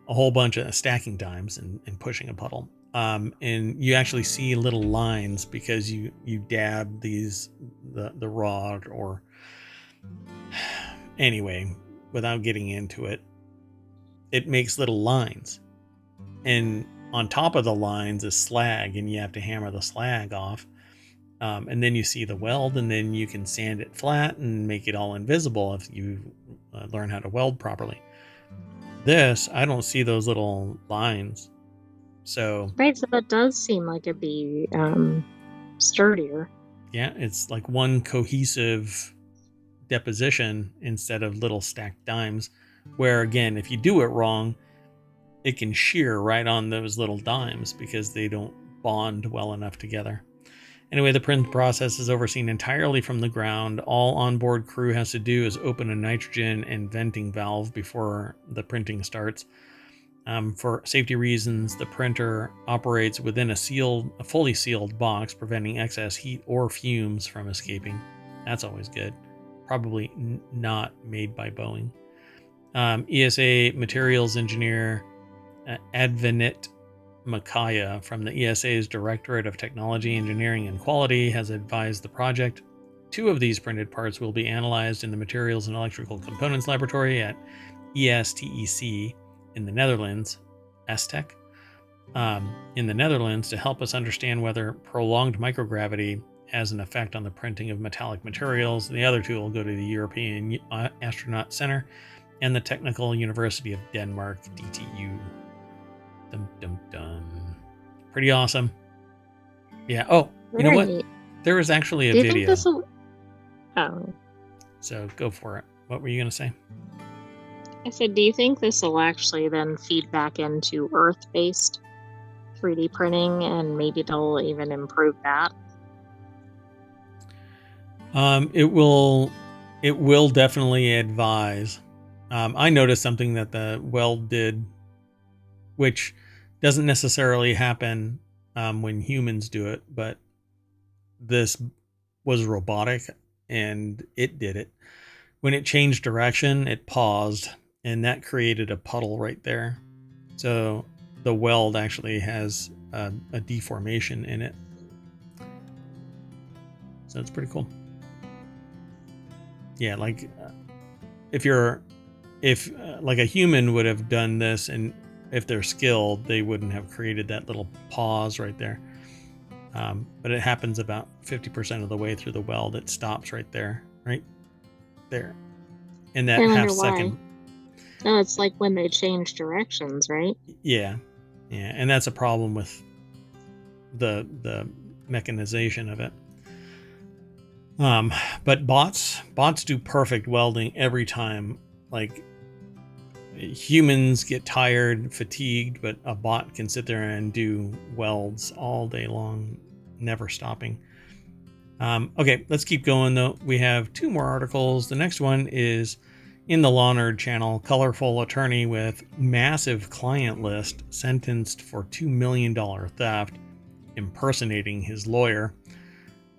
a whole bunch of stacking dimes and pushing a puddle. And you actually see little lines because you dab the rod or anyway, without getting into it, it makes little lines. And on top of the lines is slag, and you have to hammer the slag off. And then you see the weld, and then you can sand it flat and make it all invisible if you learn how to weld properly. This, I don't see those little lines. So right, so that does seem like it'd be sturdier. Yeah, it's like one cohesive deposition instead of little stacked dimes, where again, if you do it wrong, it can shear right on those little dimes because they don't bond well enough together. Anyway, the print process is overseen entirely from the ground. All onboard crew has to do is open a nitrogen and venting valve before the printing starts. For safety reasons, the printer operates within a fully sealed box, preventing excess heat or fumes from escaping. That's always good. Probably not made by Boeing. ESA materials engineer Advinit Makaya from the ESA's Directorate of Technology, Engineering, and Quality has advised the project. 2 of these printed parts will be analyzed in the Materials and Electrical Components Laboratory at ESTEC in the Netherlands, ESTEC, in the Netherlands, to help us understand whether prolonged microgravity has an effect on the printing of metallic materials. The other 2 will go to the European Astronaut Center and the Technical University of Denmark, DTU. Dum, dum, dum. Pretty awesome. Yeah. Oh, you know what? There was actually a video. Think oh. So go for it. What were you going to say? I said, do you think this will actually then feed back into Earth-based 3D printing and maybe they'll even improve that? It will definitely advise. I noticed something that the weld did which doesn't necessarily happen when humans do it, but this was robotic and it did it. When it changed direction, it paused, and that created a puddle right there. So the weld actually has a deformation in it. So it's pretty cool. Yeah, like if like a human would have done this, and if they're skilled, they wouldn't have created that little pause right there. But it happens about 50% of the way through the weld. It stops right there, right there. In that I wonder half second. why. No, it's like when they change directions, right? Yeah. Yeah. And that's a problem with the mechanization of it. But bots do perfect welding every time. Like humans get tired, fatigued, but a bot can sit there and do welds all day long, never stopping. Okay, let's keep going though. We have 2 more articles. The next one is in the Law Nerd channel. Colorful attorney with massive client list sentenced for $2 million theft, impersonating his lawyer.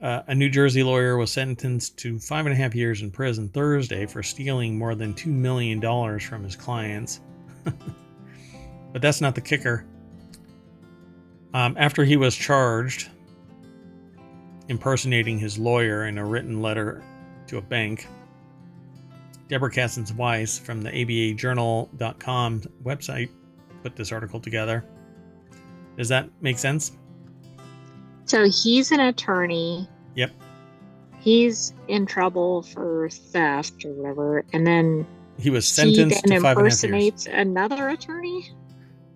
A New Jersey lawyer was sentenced to 5.5 years in prison Thursday for stealing more than $2 million from his clients. But that's not the kicker. After he was charged impersonating his lawyer in a written letter to a bank, Deborah Kassens-Weiss from the ABAjournal.com website put this article together. Does that make sense? So he's an attorney. Yep. He's in trouble for theft or whatever, and then he was sentenced to 5.5 years. Impersonates another attorney?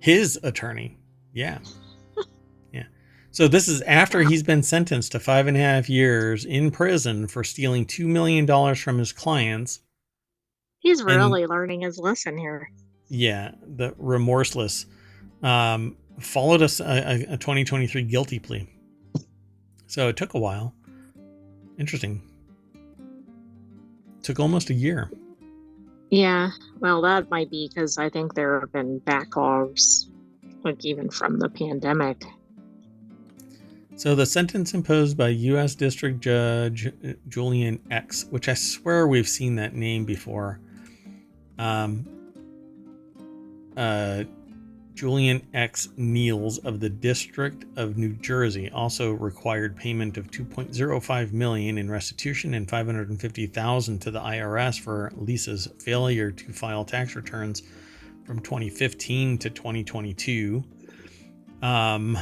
His attorney. Yeah. Yeah. So this is after he's been sentenced to 5.5 years in prison for stealing $2 million from his clients. He's really learning his lesson here. Yeah. The remorseless followed a 2023 guilty plea. So it took a while. Interesting. It took almost a year. Yeah, well, that might be because I think there have been backlogs, like even from the pandemic. So the sentence imposed by U.S. District Judge Julian X, which I swear we've seen that name before. Julian X. Niels of the District of New Jersey also required payment of $2.05 million in restitution and $550,000 to the IRS for Lisa's failure to file tax returns from 2015 to 2022. Law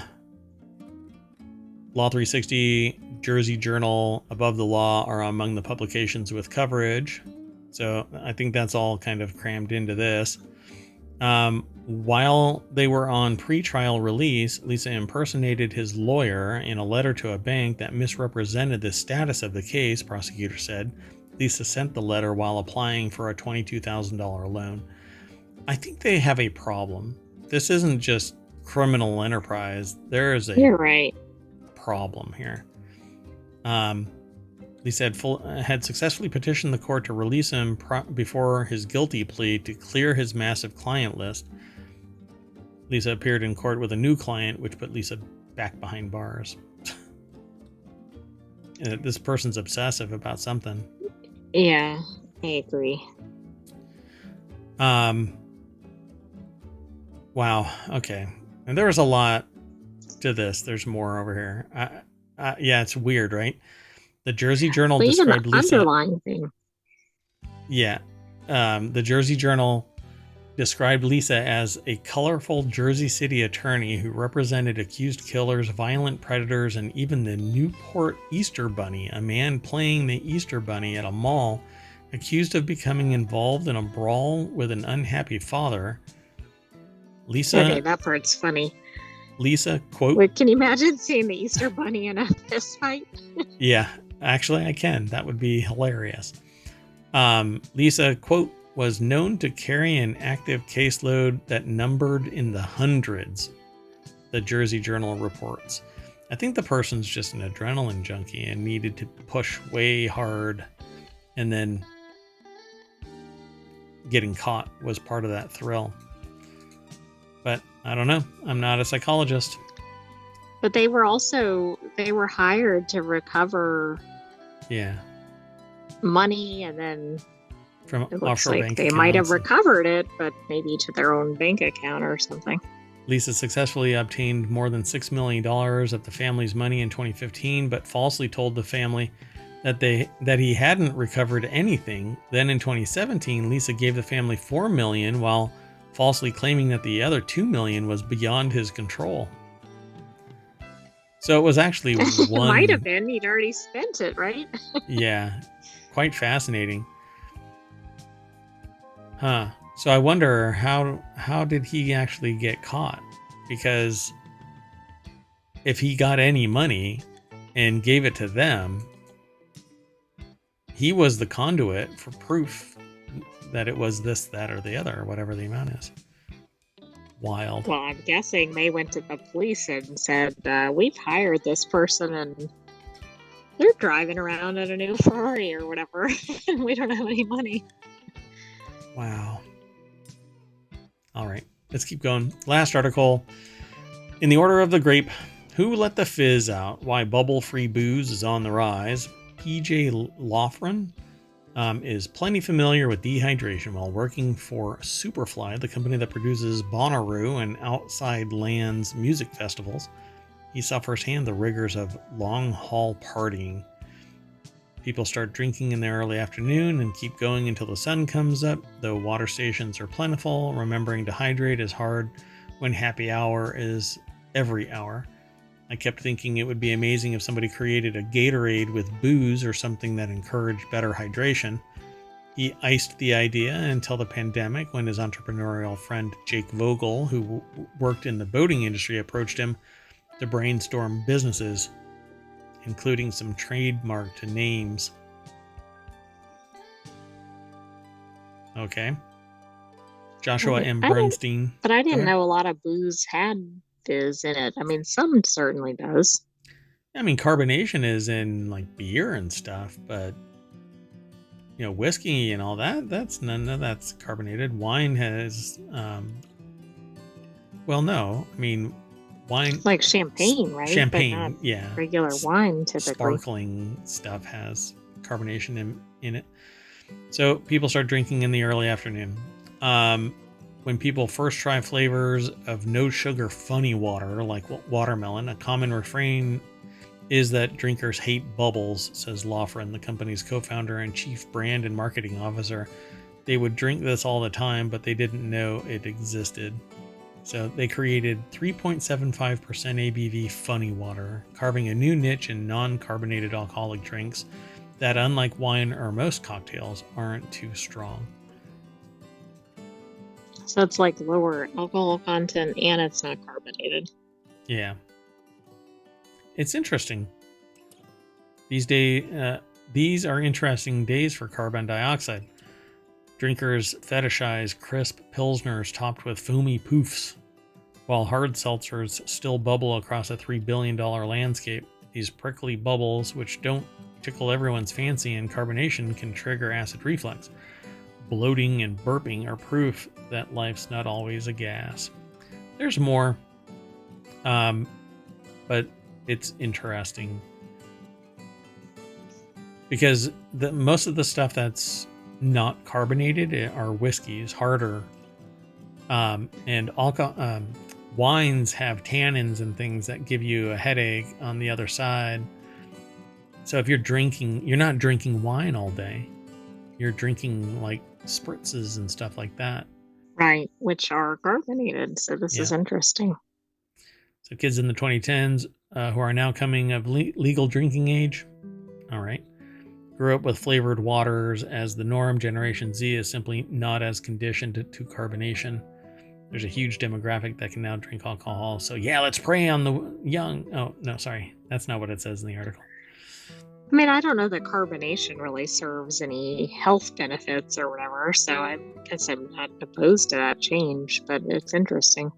360, Jersey Journal, Above the Law are among the publications with coverage. So I think that's all kind of crammed into this. While they were on pre-trial release, Lisa impersonated his lawyer in a letter to a bank that misrepresented the status of the case, prosecutor said. Lisa sent the letter while applying for a $22,000 loan. I think they have a problem. This isn't just criminal enterprise. There is a You're right. problem here. Lisa had successfully petitioned the court to release him before his guilty plea to clear his massive client list. Lisa appeared in court with a new client, which put Lisa back behind bars. This person's obsessive about something. Yeah, I agree. Wow. Okay. And there was a lot to this. There's more over here. Yeah, it's weird, right? The Jersey Journal described Lisa. Underlying thing. Yeah. The Jersey Journal described Lisa as a colorful Jersey City attorney who represented accused killers, violent predators, and even the Newport Easter Bunny, a man playing the Easter Bunny at a mall, accused of becoming involved in a brawl with an unhappy father. Lisa. Okay, that part's funny. Lisa, quote. Wait, can you imagine seeing the Easter Bunny in a fist fight? Yeah, actually I can. That would be hilarious. Lisa, quote, was known to carry an active caseload that numbered in the hundreds, the Jersey Journal reports. I think the person's just an adrenaline junkie and needed to push way hard, and then getting caught was part of that thrill. But I don't know. I'm not a psychologist. But they were hired to recover Yeah. money, and then From it looks offshore like bank they might have accounts. recovered it, but maybe to their own bank account or something. Lisa successfully obtained more than $6 million of the family's money in 2015, but falsely told the family that he hadn't recovered anything. Then in 2017, Lisa gave the family $4 million while falsely claiming that the other $2 million was beyond his control. So it was actually It might have one. been. He'd already spent it, right? Yeah, quite fascinating. Huh. So I wonder how did he actually get caught? Because if he got any money and gave it to them, he was the conduit for proof that it was this, that, or the other, or whatever the amount is. Wild. Well, I'm guessing they went to the police and said, we've hired this person and they're driving around in a new Ferrari or whatever, and we don't have any money. Wow. All right, let's keep going. Last article. In the order of the grape, who let the fizz out? Why bubble-free booze is on the rise. PJ Loughran is plenty familiar with dehydration while working for Superfly, the company that produces Bonnaroo and Outside Lands music festivals. He saw firsthand the rigors of long-haul partying. People start drinking in the early afternoon and keep going until the sun comes up, though water stations are plentiful. Remembering to hydrate is hard when happy hour is every hour. I kept thinking it would be amazing if somebody created a Gatorade with booze or something that encouraged better hydration. He iced the idea until the pandemic when his entrepreneurial friend Jake Vogel, who worked in the boating industry, approached him to brainstorm businesses, including some trademarked names. Okay. Joshua M. Bernstein. But I didn't know a lot of booze had fizz in it. I mean, some certainly does. I mean, carbonation is in like beer and stuff, but whiskey and all that, that's none of that's carbonated. Wine has, well, no, I mean, wine like champagne, right? Champagne, but not yeah. regular wine typically. Sparkling stuff has carbonation in it. So people start drinking in the early afternoon. When people first try flavors of no sugar funny water like watermelon, a common refrain is that drinkers hate bubbles, says Loughran, the company's co-founder and chief brand and marketing officer. They would drink this all the time, but they didn't know it existed. So they created 3.75% ABV funny water, carving a new niche in non-carbonated alcoholic drinks that, unlike wine or most cocktails, aren't too strong. So it's like lower alcohol content and it's not carbonated. Yeah. It's interesting. These are interesting days for carbon dioxide. Drinkers fetishize crisp pilsners topped with foamy poofs, while hard seltzers still bubble across a $3 billion landscape. These prickly bubbles, which don't tickle everyone's fancy in carbonation, can trigger acid reflux. Bloating and burping are proof that life's not always a gas. There's more, but it's interesting because most of the stuff that's not carbonated are whiskeys, harder, and wines have tannins and things that give you a headache on the other side. So if you're not drinking wine all day. You're drinking like spritzes and stuff like that. Right, which are carbonated. So this is interesting. So kids in the 2010s who are now coming of legal drinking age, all right, grew up with flavored waters as the norm. Generation Z is simply not as conditioned to carbonation. There's a huge demographic that can now drink alcohol. So yeah, let's prey on the young. Oh, no, sorry. That's not what it says in the article. I mean, I don't know that carbonation really serves any health benefits or whatever, so I guess I'm not opposed to that change, but it's interesting.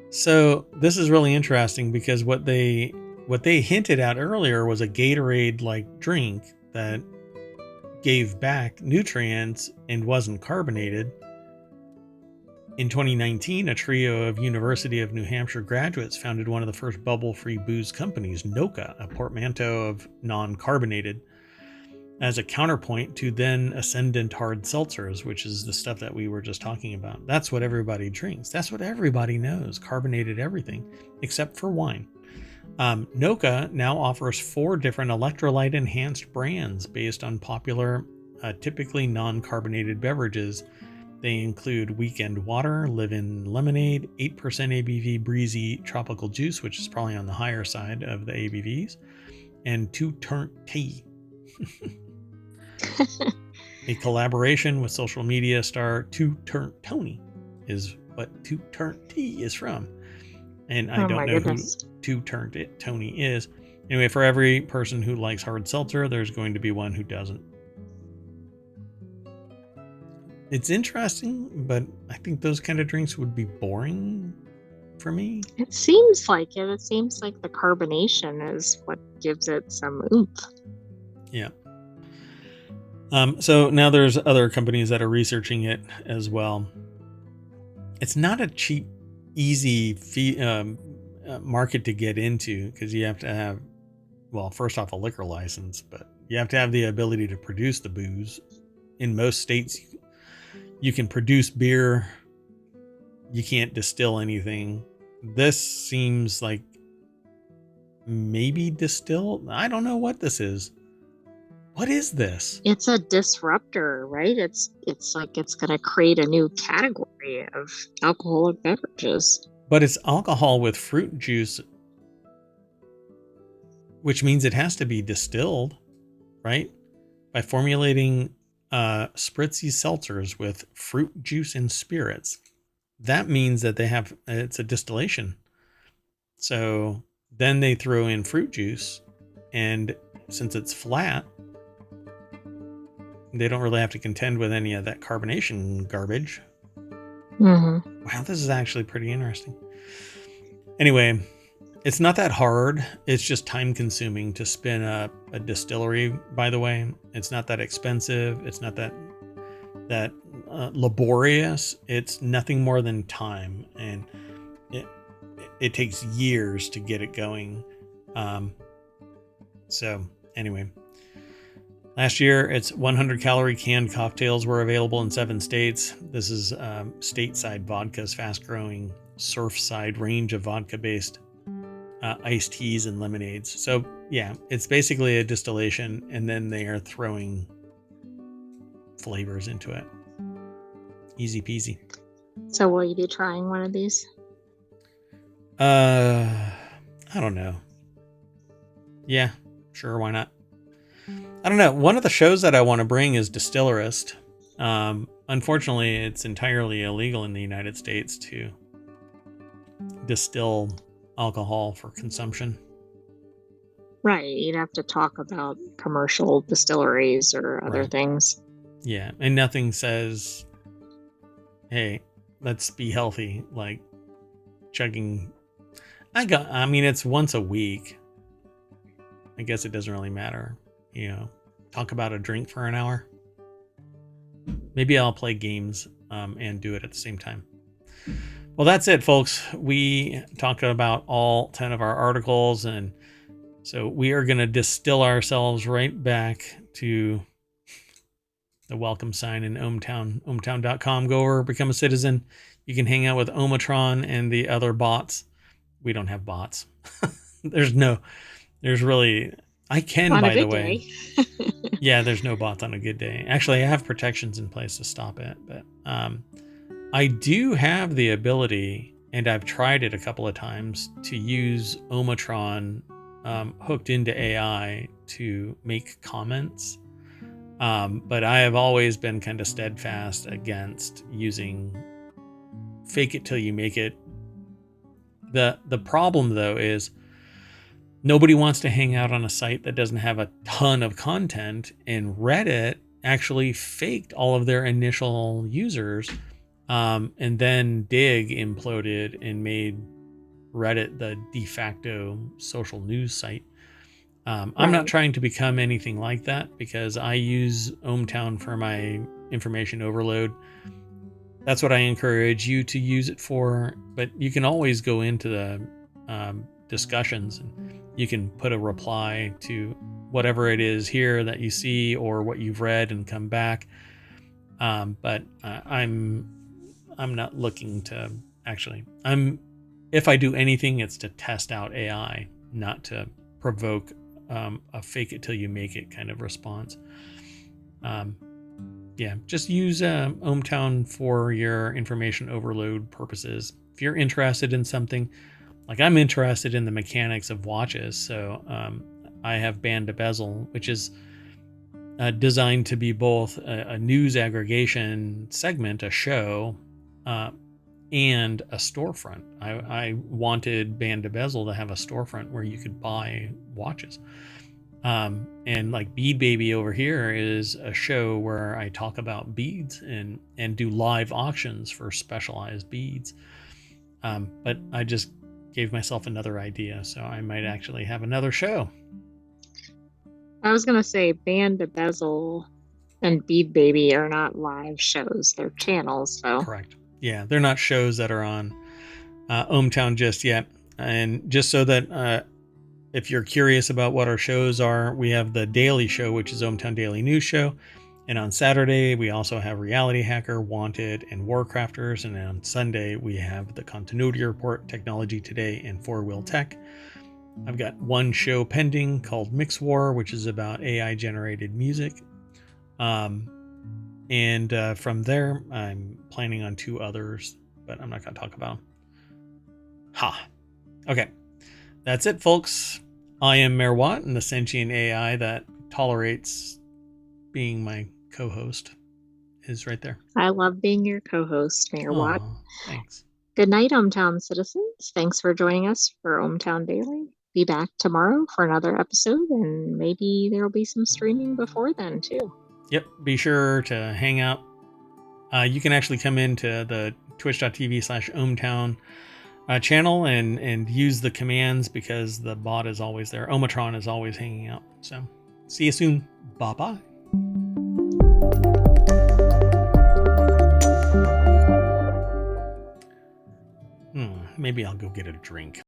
So this is really interesting because what they hinted at earlier was a Gatorade-like drink that gave back nutrients and wasn't carbonated. In 2019, a trio of University of New Hampshire graduates founded one of the first bubble-free booze companies, Noka, a portmanteau of non-carbonated, as a counterpoint to then ascendant hard seltzers, which is the stuff that we were just talking about. That's what everybody drinks. That's what everybody knows, carbonated everything, except for wine. Noka now offers 4 different electrolyte-enhanced brands based on popular, typically non-carbonated beverages. They include Weekend Water, Live-In Lemonade, 8% ABV Breezy Tropical Juice, which is probably on the higher side of the ABVs, and Two Turnt Tea. A collaboration with social media star Two Turnt Tony is what Two Turnt Tea is from. And I don't know who Two Turnt Tony is. Anyway, for every person who likes hard seltzer, there's going to be one who doesn't. It's interesting, but I think those kind of drinks would be boring for me. It seems like it. It seems like the carbonation is what gives it some oomph. Yeah. So now there's other companies that are researching it as well. It's not a cheap, easy market to get into because you have to have, well, first off, a liquor license, but you have to have the ability to produce the booze. In most states, you can produce beer. You can't distill anything. This seems like maybe distilled. I don't know what this is. What is this? It's a disruptor, right? It's like it's going to create a new category of alcoholic beverages. But it's alcohol with fruit juice, which means it has to be distilled, right? By formulating spritzy seltzers with fruit juice and spirits. That means that it's a distillation. So then they throw in fruit juice, and since it's flat, they don't really have to contend with any of that carbonation garbage. Mm-hmm. Wow, this is actually pretty interesting. Anyway, it's not that hard. It's just time consuming to spin up a distillery, by the way. It's not that expensive. It's not that laborious. It's nothing more than time. And it takes years to get it going. So anyway, last year, its 100-calorie canned cocktails were available in 7 states. This is Stateside Vodka's fast-growing Surfside range of vodka-based iced teas and lemonades. So yeah, it's basically a distillation, and then they are throwing flavors into it. Easy peasy. So will you be trying one of these? I don't know. Yeah, sure, why not? I don't know. One of the shows that I want to bring is Distillerist. Unfortunately, it's entirely illegal in the United States to distill alcohol for consumption. Right. You'd have to talk about commercial distilleries or other things. Yeah. And nothing says, hey, let's be healthy, like chugging. I mean, it's once a week. I guess it doesn't really matter. You know, talk about a drink for an hour. Maybe I'll play games and do it at the same time. Well, that's it, folks. We talked about all 10 of our articles, and so we are going to distill ourselves right back to the welcome sign in ohmTown, ohmTown.com. Go over, become a citizen. You can hang out with Ohmatron and the other bots. We don't have bots. There's really... I can, by the way. Yeah, there's no bots on a good day. Actually, I have protections in place to stop it, but I do have the ability, and I've tried it a couple of times, to use Ohmatron hooked into AI to make comments. But I have always been kind of steadfast against using fake it till you make it. The problem, though, is nobody wants to hang out on a site that doesn't have a ton of content, and Reddit actually faked all of their initial users, and then Dig imploded and made Reddit the de facto social news site. I'm not trying to become anything like that because I use ohmTown for my information overload. that's what I encourage you to use it for. But you can always go into the discussions, and you can put a reply to whatever it is here that you see or what you've read and come back. But I'm not looking to actually. If I do anything, it's to test out AI, not to provoke a fake it till you make it kind of response. Yeah, just use ohmTown for your information overload purposes. If you're interested in something, like I'm interested in the mechanics of watches, so I have Band to Bezel, which is designed to be both a news aggregation segment, a show, and a storefront. I wanted Band to Bezel to have a storefront where you could buy watches. And like Bead Baby over here is a show where I talk about beads and do live auctions for specialized beads. But I just gave myself another idea, so I might actually have another show. I was gonna say Band to Bezel and Bead Baby are not live shows; they're channels, though. Correct. Yeah, they're not shows that are on ohmTown just yet. And just so that if you're curious about what our shows are, we have the daily show, which is ohmTown Daily News Show. And on Saturday, we also have Reality Hacker, Wanted, and Warcrafters. And on Sunday, we have the Continuity Report, Technology Today, and Four Wheel Tech. I've got one show pending called Mix War, which is about AI-generated music. And from there, I'm planning on 2 others, but I'm not going to talk about them. Okay. That's it, folks. I am Mayor Watt, and the sentient AI that tolerates being my co-host is right there. I love being your co-host, Mayor Watt. Thanks. Good night, ohmTown citizens. Thanks for joining us for ohmTown Daily. Be back tomorrow for another episode, and maybe there'll be some streaming before then, too. Yep, be sure to hang out. You can actually come into the twitch.tv/ohmTown channel and use the commands, because the bot is always there. Omatron is always hanging out. So see you soon. Bye-bye. Maybe I'll go get a drink.